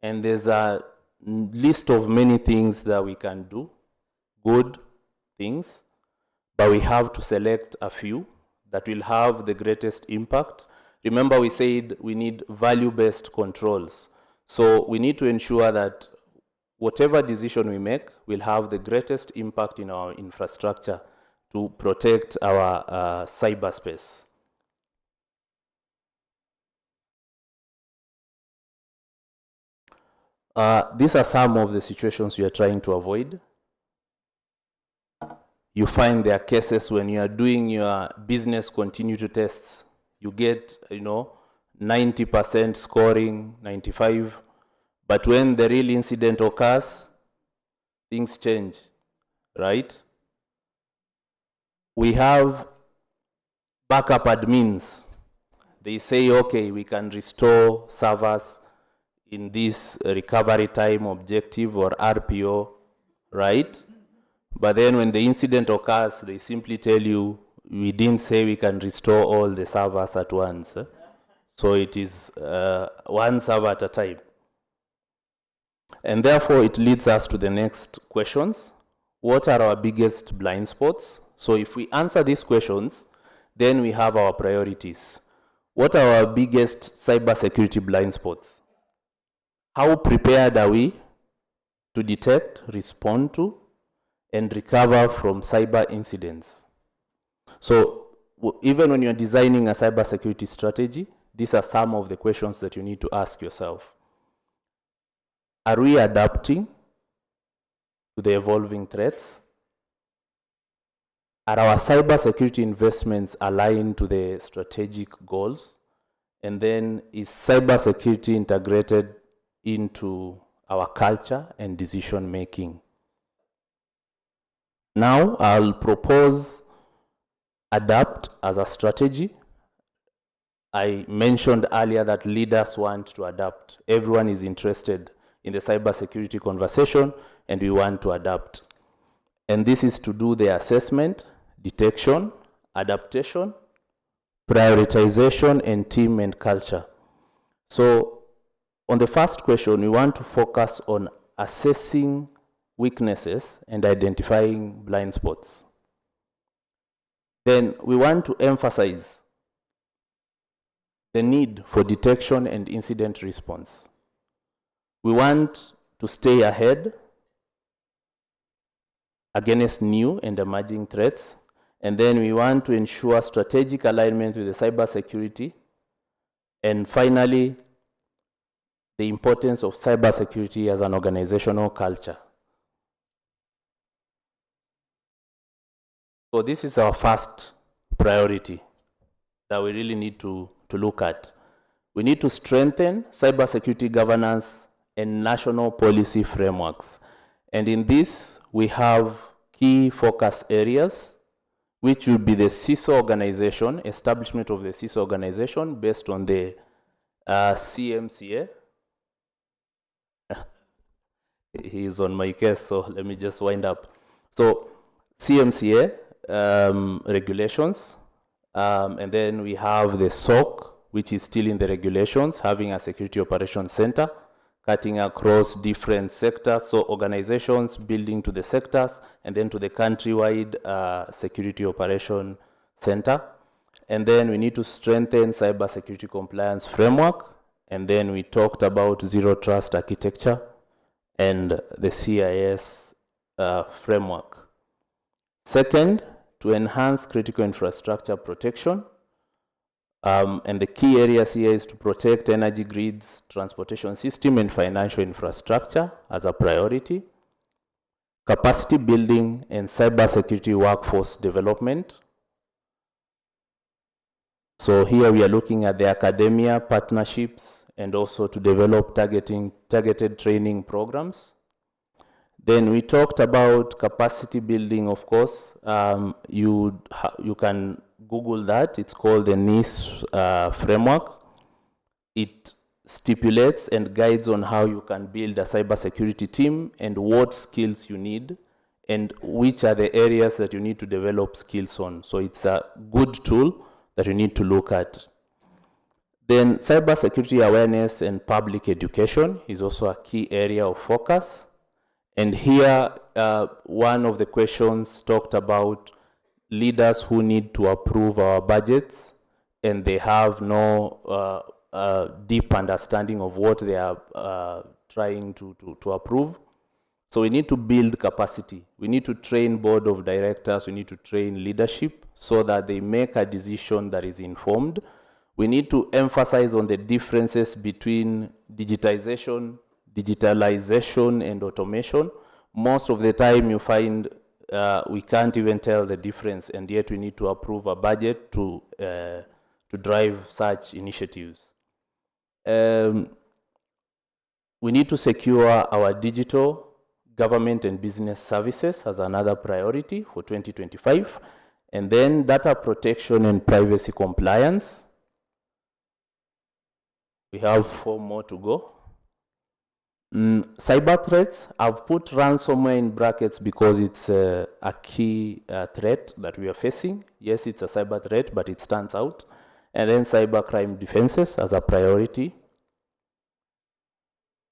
and there's a list of many things that we can do, good things, but we have to select a few that will have the greatest impact. Remember, we said we need value-based controls. So we need to ensure that whatever decision we make will have the greatest impact in our infrastructure to protect our cyberspace. These are some of the situations we are trying to avoid. You find there are cases when you are doing your business continuity tests, you get, 90% scoring, 95, but when the real incident occurs, things change, right? We have backup admins. They say, okay, we can restore servers in this recovery time objective or RPO, right? But then when the incident occurs, they simply tell you, we didn't say we can restore all the servers at once. So it is one server at a time. And therefore, it leads us to the next questions. What are our biggest blind spots? So if we answer these questions, then we have our priorities. What are our biggest cybersecurity blind spots? How prepared are we to detect, respond to, and recover from cyber incidents? So even when you're designing a cybersecurity strategy, these are some of the questions that you need to ask yourself. Are we adapting to the evolving threats? Are our cybersecurity investments aligned to the strategic goals? And then is cybersecurity integrated into our culture and decision making? Now I'll propose adapt as a strategy. I mentioned earlier that leaders want to adapt. Everyone is interested in the cybersecurity conversation and we want to adapt. And this is to do the assessment, detection, adaptation, prioritization, and team and culture. So on the first question, we want to focus on assessing weaknesses and identifying blind spots. Then we want to emphasize the need for detection and incident response. We want to stay ahead against new and emerging threats, and then we want to ensure strategic alignment with the cybersecurity, and finally, the importance of cybersecurity as an organizational culture. So this is our first priority that we really need to look at. We need to strengthen cybersecurity governance and national policy frameworks. And in this, we have key focus areas, which will be the CISO organization, establishment of the CISO organization based on the CMCA. He's on my case, so let me just wind up. So CMCA regulations, and then we have the SOC, which is still in the regulations, having a security operations center, cutting across different sectors, so organizations building to the sectors, and then to the countrywide security operation center. And then we need to strengthen cybersecurity compliance framework, and then we talked about zero trust architecture and the CIS framework. Second, to enhance critical infrastructure protection. And the key areas here is to protect energy grids, transportation system, and financial infrastructure as a priority. Capacity building and cybersecurity workforce development. So here we are looking at the academia partnerships and also to develop targeted training programs. Then we talked about capacity building, of course. You can Google that. It's called the NIS framework. It stipulates and guides on how you can build a cybersecurity team and what skills you need and which are the areas that you need to develop skills on. So it's a good tool that you need to look at. Then cybersecurity awareness and public education is also a key area of focus. And here, one of the questions talked about leaders who need to approve our budgets and they have no deep understanding of what they are trying to approve. So we need to build capacity. We need to train board of directors. We need to train leadership so that they make a decision that is informed. We need to emphasize on the differences between digitalization, and automation. Most of the time you find we can't even tell the difference, and yet we need to approve a budget to drive such initiatives. We need to secure our digital government and business services as another priority for 2025. And then data protection and privacy compliance. We have 4 more to go. Cyber threats, I've put ransomware in brackets because it's a key threat that we are facing. Yes, it's a cyber threat, but it stands out. And then cybercrime defenses as a priority.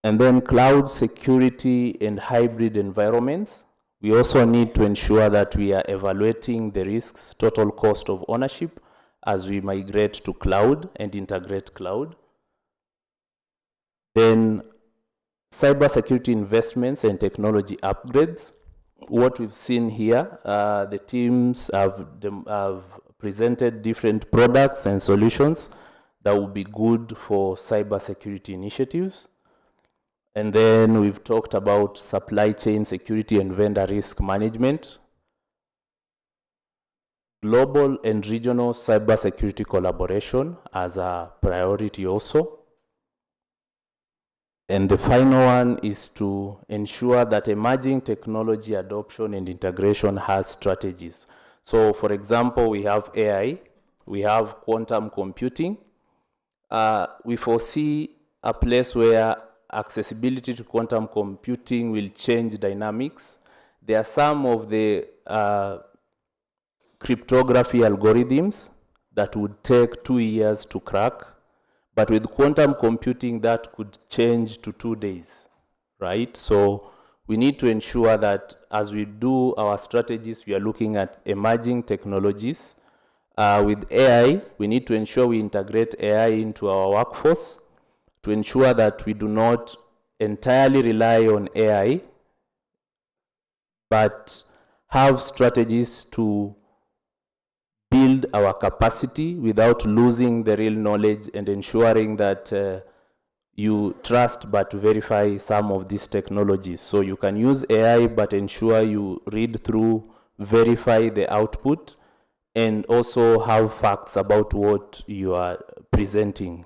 And then cloud security and hybrid environments. We also need to ensure that we are evaluating the risks, total cost of ownership as we migrate to cloud and integrate cloud. Then cybersecurity investments and technology upgrades. What we've seen here, the teams have presented different products and solutions that will be good for cybersecurity initiatives. And then we've talked about supply chain security and vendor risk management, global and regional cybersecurity collaboration as a priority also. And the final one is to ensure that emerging technology adoption and integration has strategies. So for example, we have AI, we have quantum computing. We foresee a place where accessibility to quantum computing will change dynamics. There are some of the cryptography algorithms that would take 2 years to crack, but with quantum computing that could change to 2 days. right? So we need to ensure that as we do our strategies, we are looking at emerging technologies. With AI, we need to ensure we integrate AI into our workforce to ensure that we do not entirely rely on AI, but have strategies to build our capacity without losing the real knowledge and ensuring that you trust but verify some of these technologies. So you can use AI, but ensure you read through, verify the output, and also have facts about what you are presenting.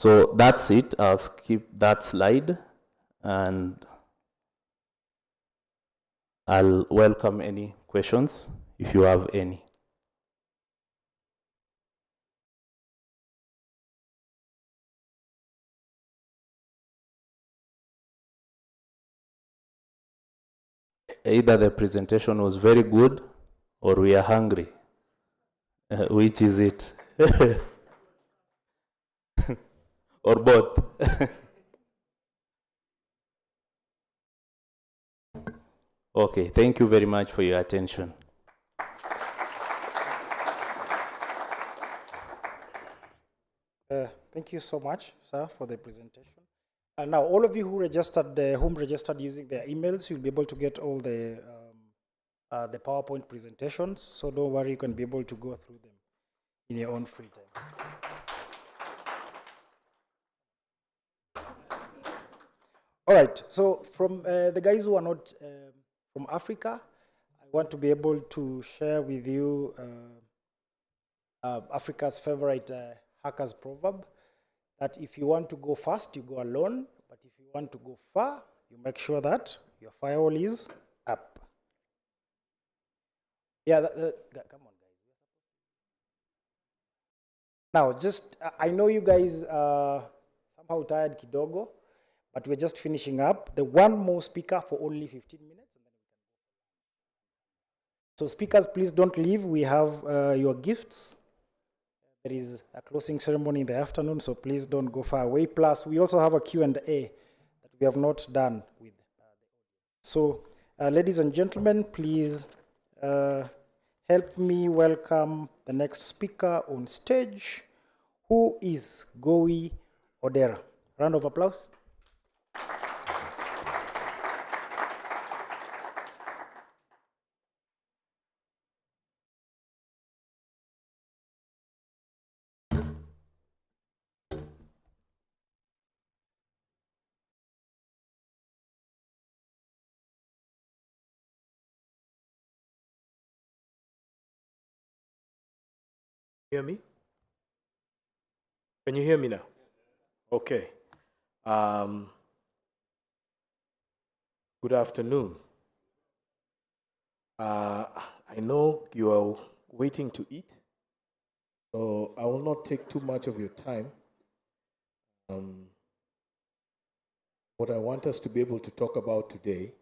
So that's it. I'll skip that slide and I'll welcome any questions if you have any. Either the presentation was very good or we are hungry. Which is it? Or both? Okay, thank you very much for your attention. Thank you so much, sir, for the presentation. And now, all of you who registered, using their emails, you'll be able to get all the PowerPoint presentations. So don't worry, you can be able to go through them in your own free time. All right. So from the guys who are not from Africa, I want to be able to share with you Africa's favorite hacker's proverb, that if you want to go fast, you go alone. But if you want to go far, you make sure that your firewall is up. Yeah, come on, guys. Now, just, I know you guys are somehow tired kidogo, but we're just finishing up. The one more speaker for only 15 minutes. And then we can go. So speakers, please don't leave. We have your gifts. There is a closing ceremony in the afternoon, so please don't go far away. Plus, we also have a Q&A that we have not done with the audience. So, ladies and gentlemen, please help me welcome the next speaker on stage, who is Gowi Odera. Round of applause. Hear me? Can you hear me now? Okay. Good afternoon. I know you are waiting to eat, so I will not take too much of your time. What I want us to be able to talk about today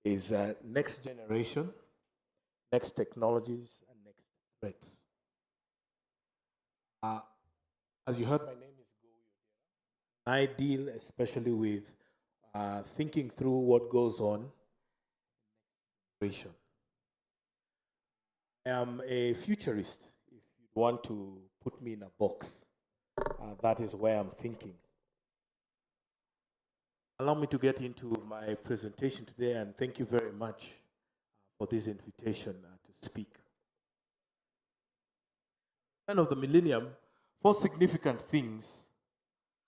is next generation, next technologies, and next threats. As you heard, my name is Gowi Odera. I deal especially with thinking through what goes on in next generation. I am a futurist. If you want to put me in a box, that is where I'm thinking. Allow me to get into my presentation today, and thank you very much for this invitation to speak. End of the millennium, 4 significant things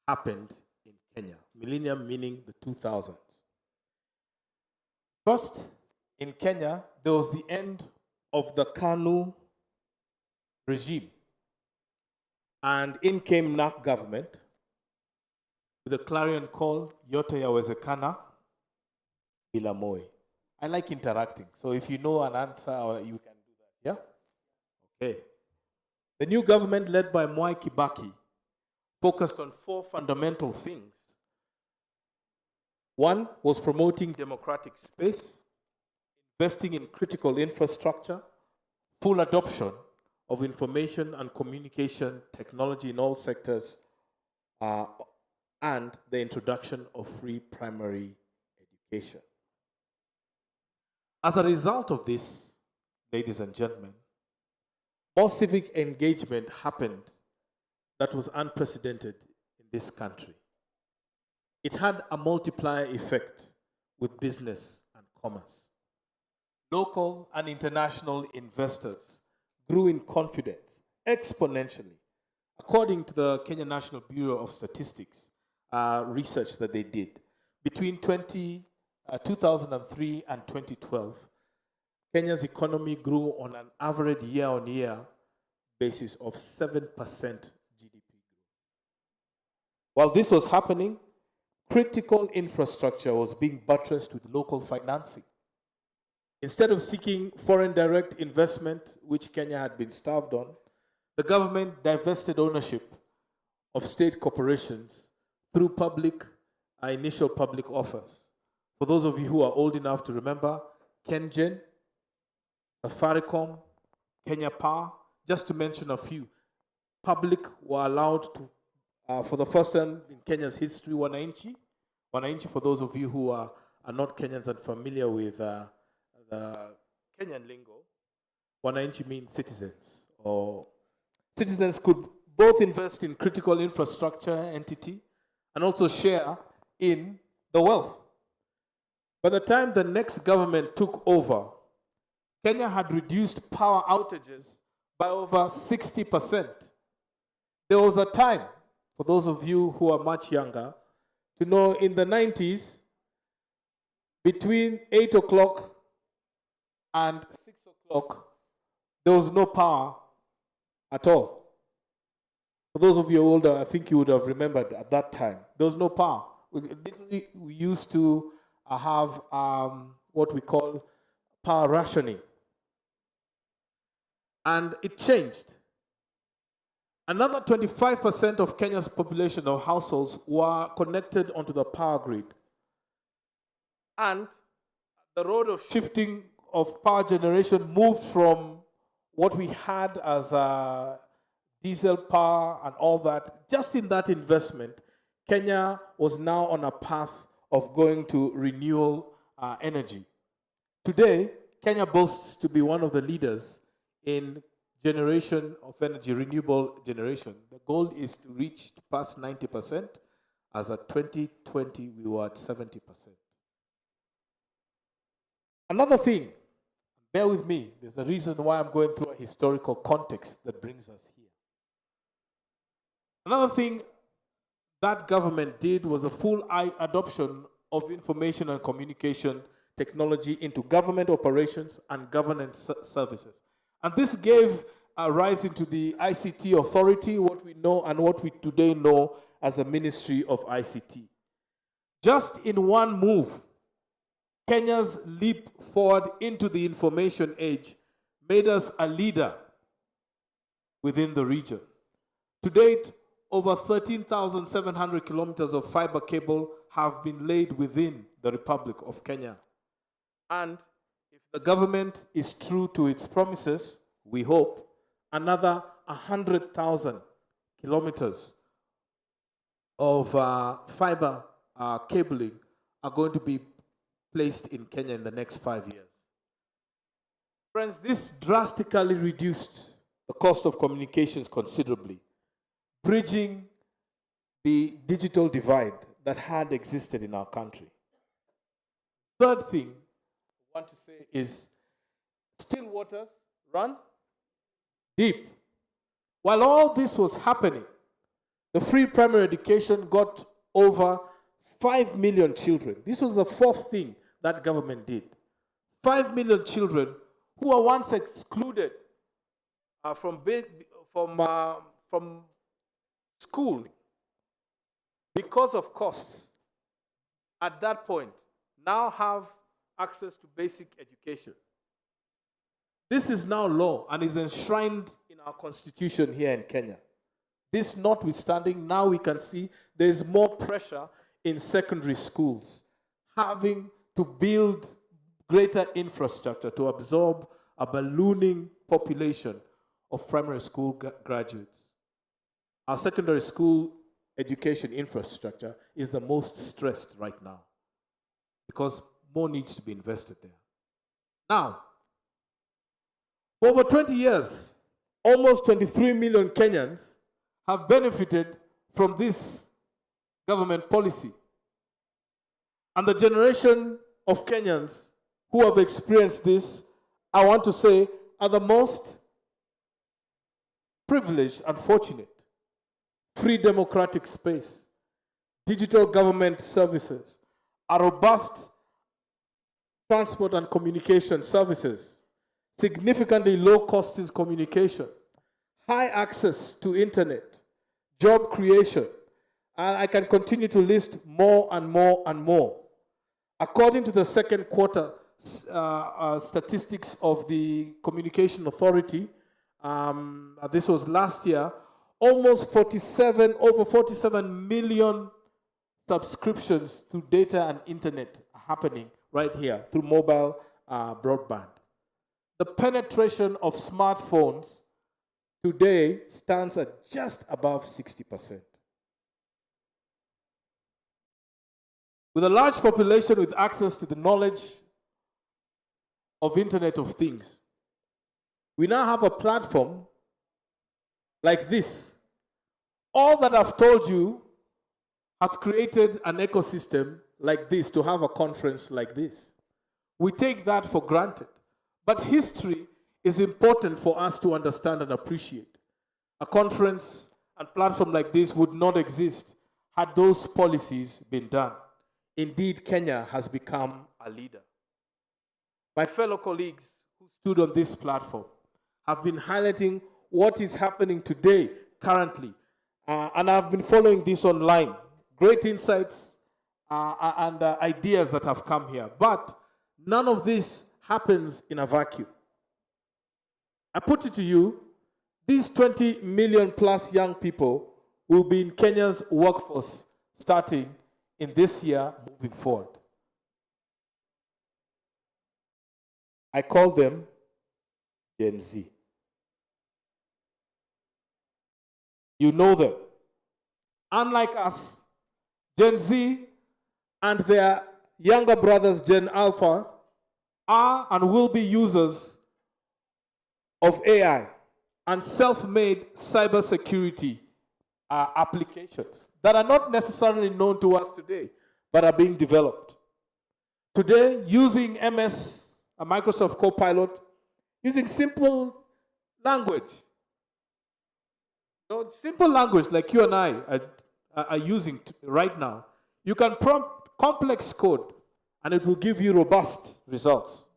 happened in Kenya. Millennium meaning the 2000s. First, in Kenya, there was the end of the KANU regime. And in came NAC government with a clarion call, Yote Yawezekana, Bila Moi. I like interacting. So if you know an answer, you can do that. Yeah? Okay. The new government led by Mwai Kibaki focused on 4 fundamental things. One was promoting democratic space, investing in critical infrastructure, full adoption of information and communication technology in all sectors and the introduction of free primary education. As a result of this, ladies and gentlemen, more civic engagement happened that was unprecedented in this country. It had a multiplier effect with business and commerce. Local and international investors grew in confidence exponentially, according to the Kenya National Bureau of Statistics research that they did. Between 2003 and 2012, Kenya's economy grew on an average year-on-year basis of 7% GDP growth. While this was happening, critical infrastructure was being buttressed with local financing. Instead of seeking foreign direct investment, which Kenya had been starved on, the government divested ownership of state corporations through initial public offers. For those of you who are old enough to remember, KenGen, Safaricom, Kenya Power, just to mention a few, public were allowed to, for the first time in Kenya's history, Wananchi. Wananchi, for those of you who are not Kenyans and familiar with the Kenyan lingo, Wananchi means citizens, or citizens could both invest in critical infrastructure entity and also share in the wealth. By the time the next government took over, Kenya had reduced power outages by over 60%. There was a time, for those of you who are much younger, to know in the 90s, between 8 o'clock and 6 o'clock, there was no power at all. For those of you older, I think you would have remembered at that time, there was no power. We used to have what we call power rationing. And it changed. Another 25% of Kenya's population of households were connected onto the power grid. And the road of shifting of power generation moved from what we had as diesel power and all that. Just in that investment, Kenya was now on a path of going to renewable energy. Today, Kenya boasts to be one of the leaders in generation of energy, renewable generation. The goal is to reach past 90%. As at 2020, we were at 70%. Another thing, bear with me, there's a reason why I'm going through a historical context that brings us here. Another thing that government did was a full adoption of information and communication technology into government operations and governance services. And this gave a rise into the ICT authority, what we know and what we today know as a Ministry of ICT. Just in one move, Kenya's leap forward into the information age made us a leader within the region. To date, over 13,700 kilometers of fiber cable have been laid within the Republic of Kenya. And if the government is true to its promises, we hope another 100,000 kilometers of fiber cabling are going to be placed in Kenya in the next 5 years. Friends, this drastically reduced the cost of communications considerably, bridging the digital divide that had existed in our country. Third thing I want to say is still waters run deep. While all this was happening, the free primary education got over 5 million children. This was the fourth thing that government did. 5 million children who were once excluded from school because of costs, at that point, now have access to basic education. This is now law and is enshrined in our constitution here in Kenya. This notwithstanding, now we can see there is more pressure in secondary schools, having to build greater infrastructure to absorb a ballooning population of primary school graduates. Our secondary school education infrastructure is the most stressed right now because more needs to be invested there. Now, for over 20 years, almost 23 million Kenyans have benefited from this government policy. And the generation of Kenyans who have experienced this, I want to say, are the most privileged and fortunate. Free democratic space, digital government services, a robust transport and communication services, significantly low cost in communication, high access to internet, job creation, and I can continue to list more and more and more. According to the second quarter statistics of the Communication Authority, this was last year, over 47 million subscriptions to data and internet are happening right here through mobile broadband. The penetration of smartphones today stands at just above 60%. With a large population with access to the knowledge of Internet of Things, we now have a platform like this. All that I've told you has created an ecosystem like this to have a conference like this. We take that for granted. But history is important for us to understand and appreciate. A conference and platform like this would not exist had those policies been done. Indeed, Kenya has become a leader. My fellow colleagues who stood on this platform have been highlighting what is happening today, currently, and I've been following this online. Great insights and ideas that have come here. But none of this happens in a vacuum. I put it to you, these 20 million plus young people will be in Kenya's workforce starting in this year moving forward. I call them Gen Z. You know them. Unlike us, Gen Z and their younger brothers, Gen Alpha, are and will be users of AI and self-made cybersecurity applications that are not necessarily known to us today, but are being developed. Today, using MS, a Microsoft Copilot, using simple language. Simple language like you and I are using right now. You can prompt complex code and it will give you robust results.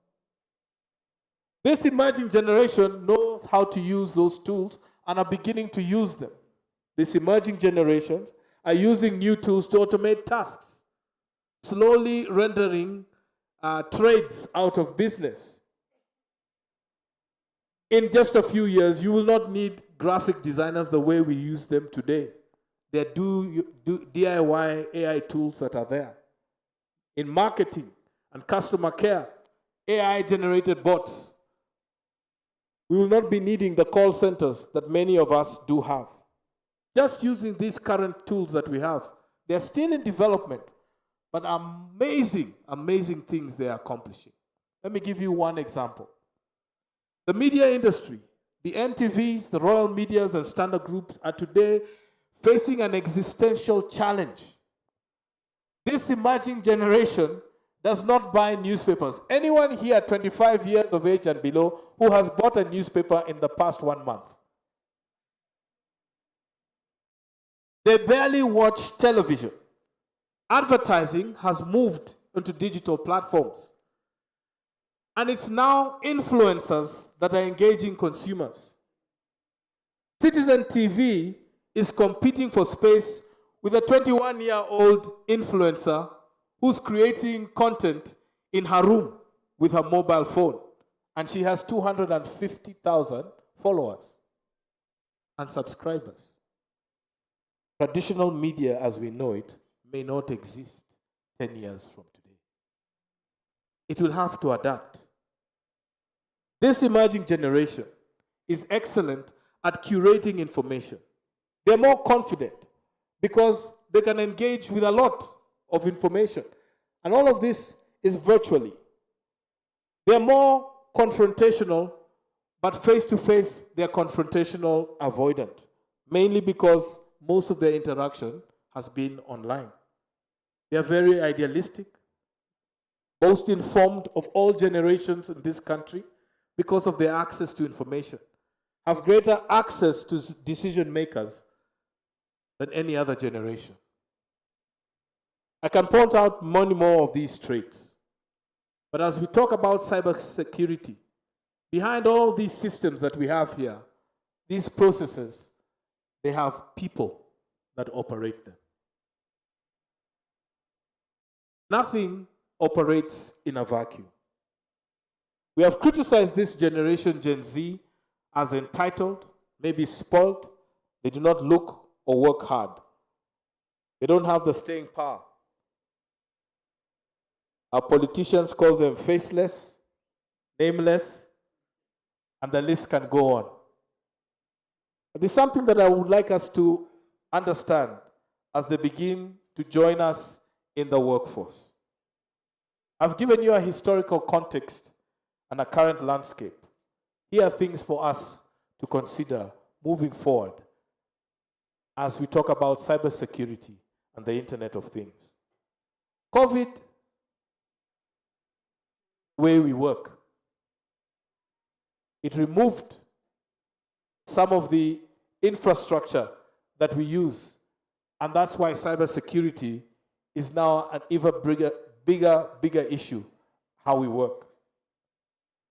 This emerging generation knows how to use those tools and are beginning to use them. These emerging generations are using new tools to automate tasks, slowly rendering trades out of business. In just a few years, you will not need graphic designers the way we use them today. They do DIY AI tools that are there. In marketing and customer care, AI-generated bots. We will not be needing the call centers that many of us do have. Just using these current tools that we have, they're still in development, but amazing, amazing things they are accomplishing. Let me give you one example. The media industry, the NTVs, the Royal Medias, and Standard Groups are today facing an existential challenge. This emerging generation does not buy newspapers. Anyone here 25 years of age and below who has bought a newspaper in the past 1 month? They barely watch television. Advertising has moved into digital platforms. And it's now influencers that are engaging consumers. Citizen TV is competing for space with a 21-year-old influencer who's creating content in her room with her mobile phone. And she has 250,000 followers and subscribers. Traditional media as we know it may not exist 10 years from today. It will have to adapt. This emerging generation is excellent at curating information. They're more confident, because they can engage with a lot of information. And all of this is virtually. They're more confrontational, but face-to-face, they're confrontational avoidant, mainly because most of their interaction has been online. They're very idealistic, most informed of all generations in this country because of their access to information, have greater access to decision makers than any other generation. I can point out many more of these traits. But as we talk about cybersecurity, behind all these systems that we have here, these processes, they have people that operate them. Nothing operates in a vacuum. We have criticized this generation, Gen Z, as entitled, maybe spoiled. They do not look or work hard. They don't have the staying power. Our politicians call them faceless, nameless, and the list can go on. But there's something that I would like us to understand as they begin to join us in the workforce. I've given you a historical context and a current landscape. Here are things for us to consider moving forward as we talk about cybersecurity and the Internet of Things. COVID, way we work, it removed some of the infrastructure that we use, and that's why cybersecurity is now an even bigger issue, how we work.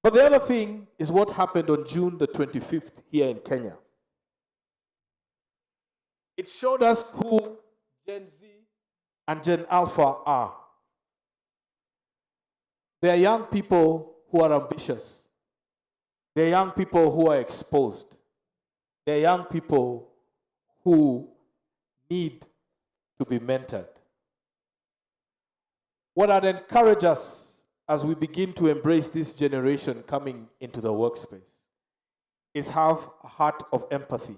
But the other thing is what happened on June the 25th here in Kenya. It showed us who Gen Z and Gen Alpha are. They are young people who are ambitious. They are young people who are exposed. They are young people who need to be mentored. What I'd encourage us as we begin to embrace this generation coming into the workspace is have a heart of empathy.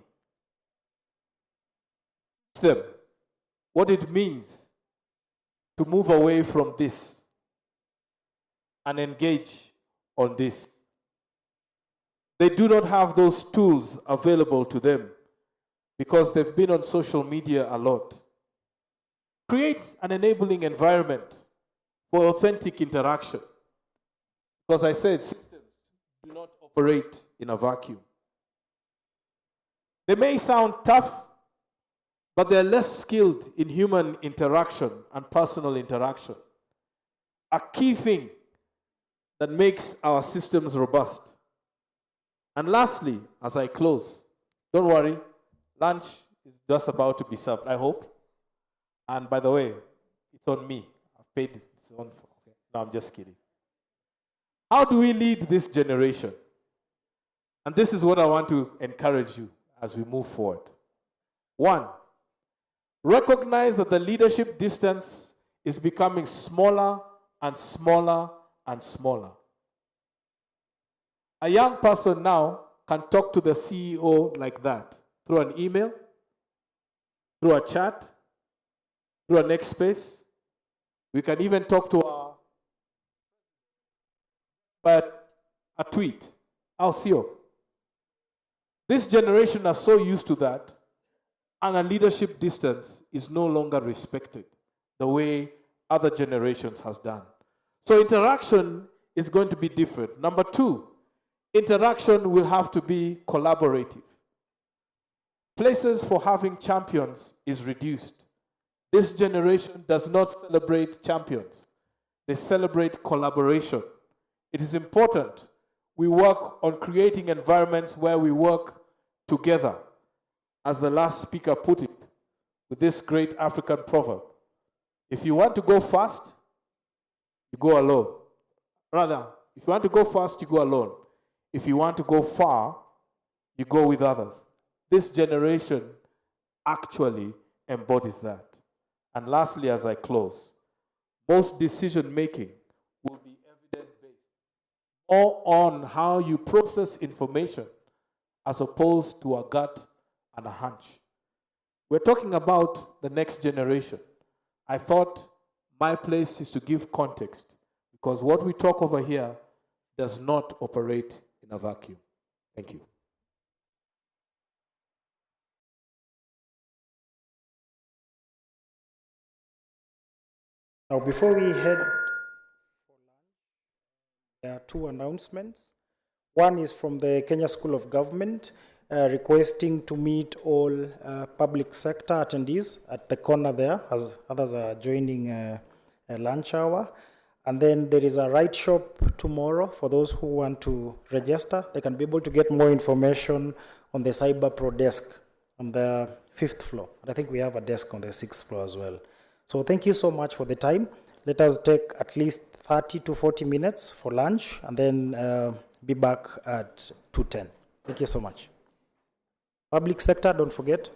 Teach them what it means to move away from this and engage on this. They do not have those tools available to them because they've been on social media a lot. Create an enabling environment for authentic interaction. Because I said systems do not operate in a vacuum. They may sound tough, but they're less skilled in human interaction and personal interaction. A key thing that makes our systems robust. And lastly, as I close, don't worry, lunch is just about to be served, I hope. And by the way, it's on me. I've paid it. It's on for, okay. No, I'm just kidding. How do we lead this generation? And this is what I want to encourage you as we move forward. 1, recognize that the leadership distance is becoming smaller and smaller and smaller. A young person now can talk to the CEO like that, through an email, through a chat, through a next space. We can even talk to a tweet, our CEO. This generation are so used to that, and a leadership distance is no longer respected the way other generations has done. So interaction is going to be different. Number 2, interaction will have to be collaborative. Places for having champions is reduced. This generation does not celebrate champions. They celebrate collaboration. It is important we work on creating environments where we work together. As the last speaker put it, with this great African proverb, if you want to go fast, you go alone. Rather, if you want to go fast, you go alone. If you want to go far, you go with others. This generation actually embodies that. And lastly, as I close, most decision making will be evidence-based, or on how you process information as opposed to a gut and a hunch. We're talking about the next generation. I thought my place is to give context, because what we talk over here does not operate in a vacuum. Thank you. Now, before we head for lunch, there are two announcements. One is from the Kenya School of Government, requesting to meet all public sector attendees at the corner there, as others are joining a lunch hour. And then there is a ride shop tomorrow for those who want to register. They can be able to get more information on the Cyber Pro desk on the 5th floor. And I think we have a desk on the 6th floor as well. So thank you so much for the time. Let us take at least 30 to 40 minutes for lunch and then be back at 2:10. Thank you so much. Public sector, don't forget.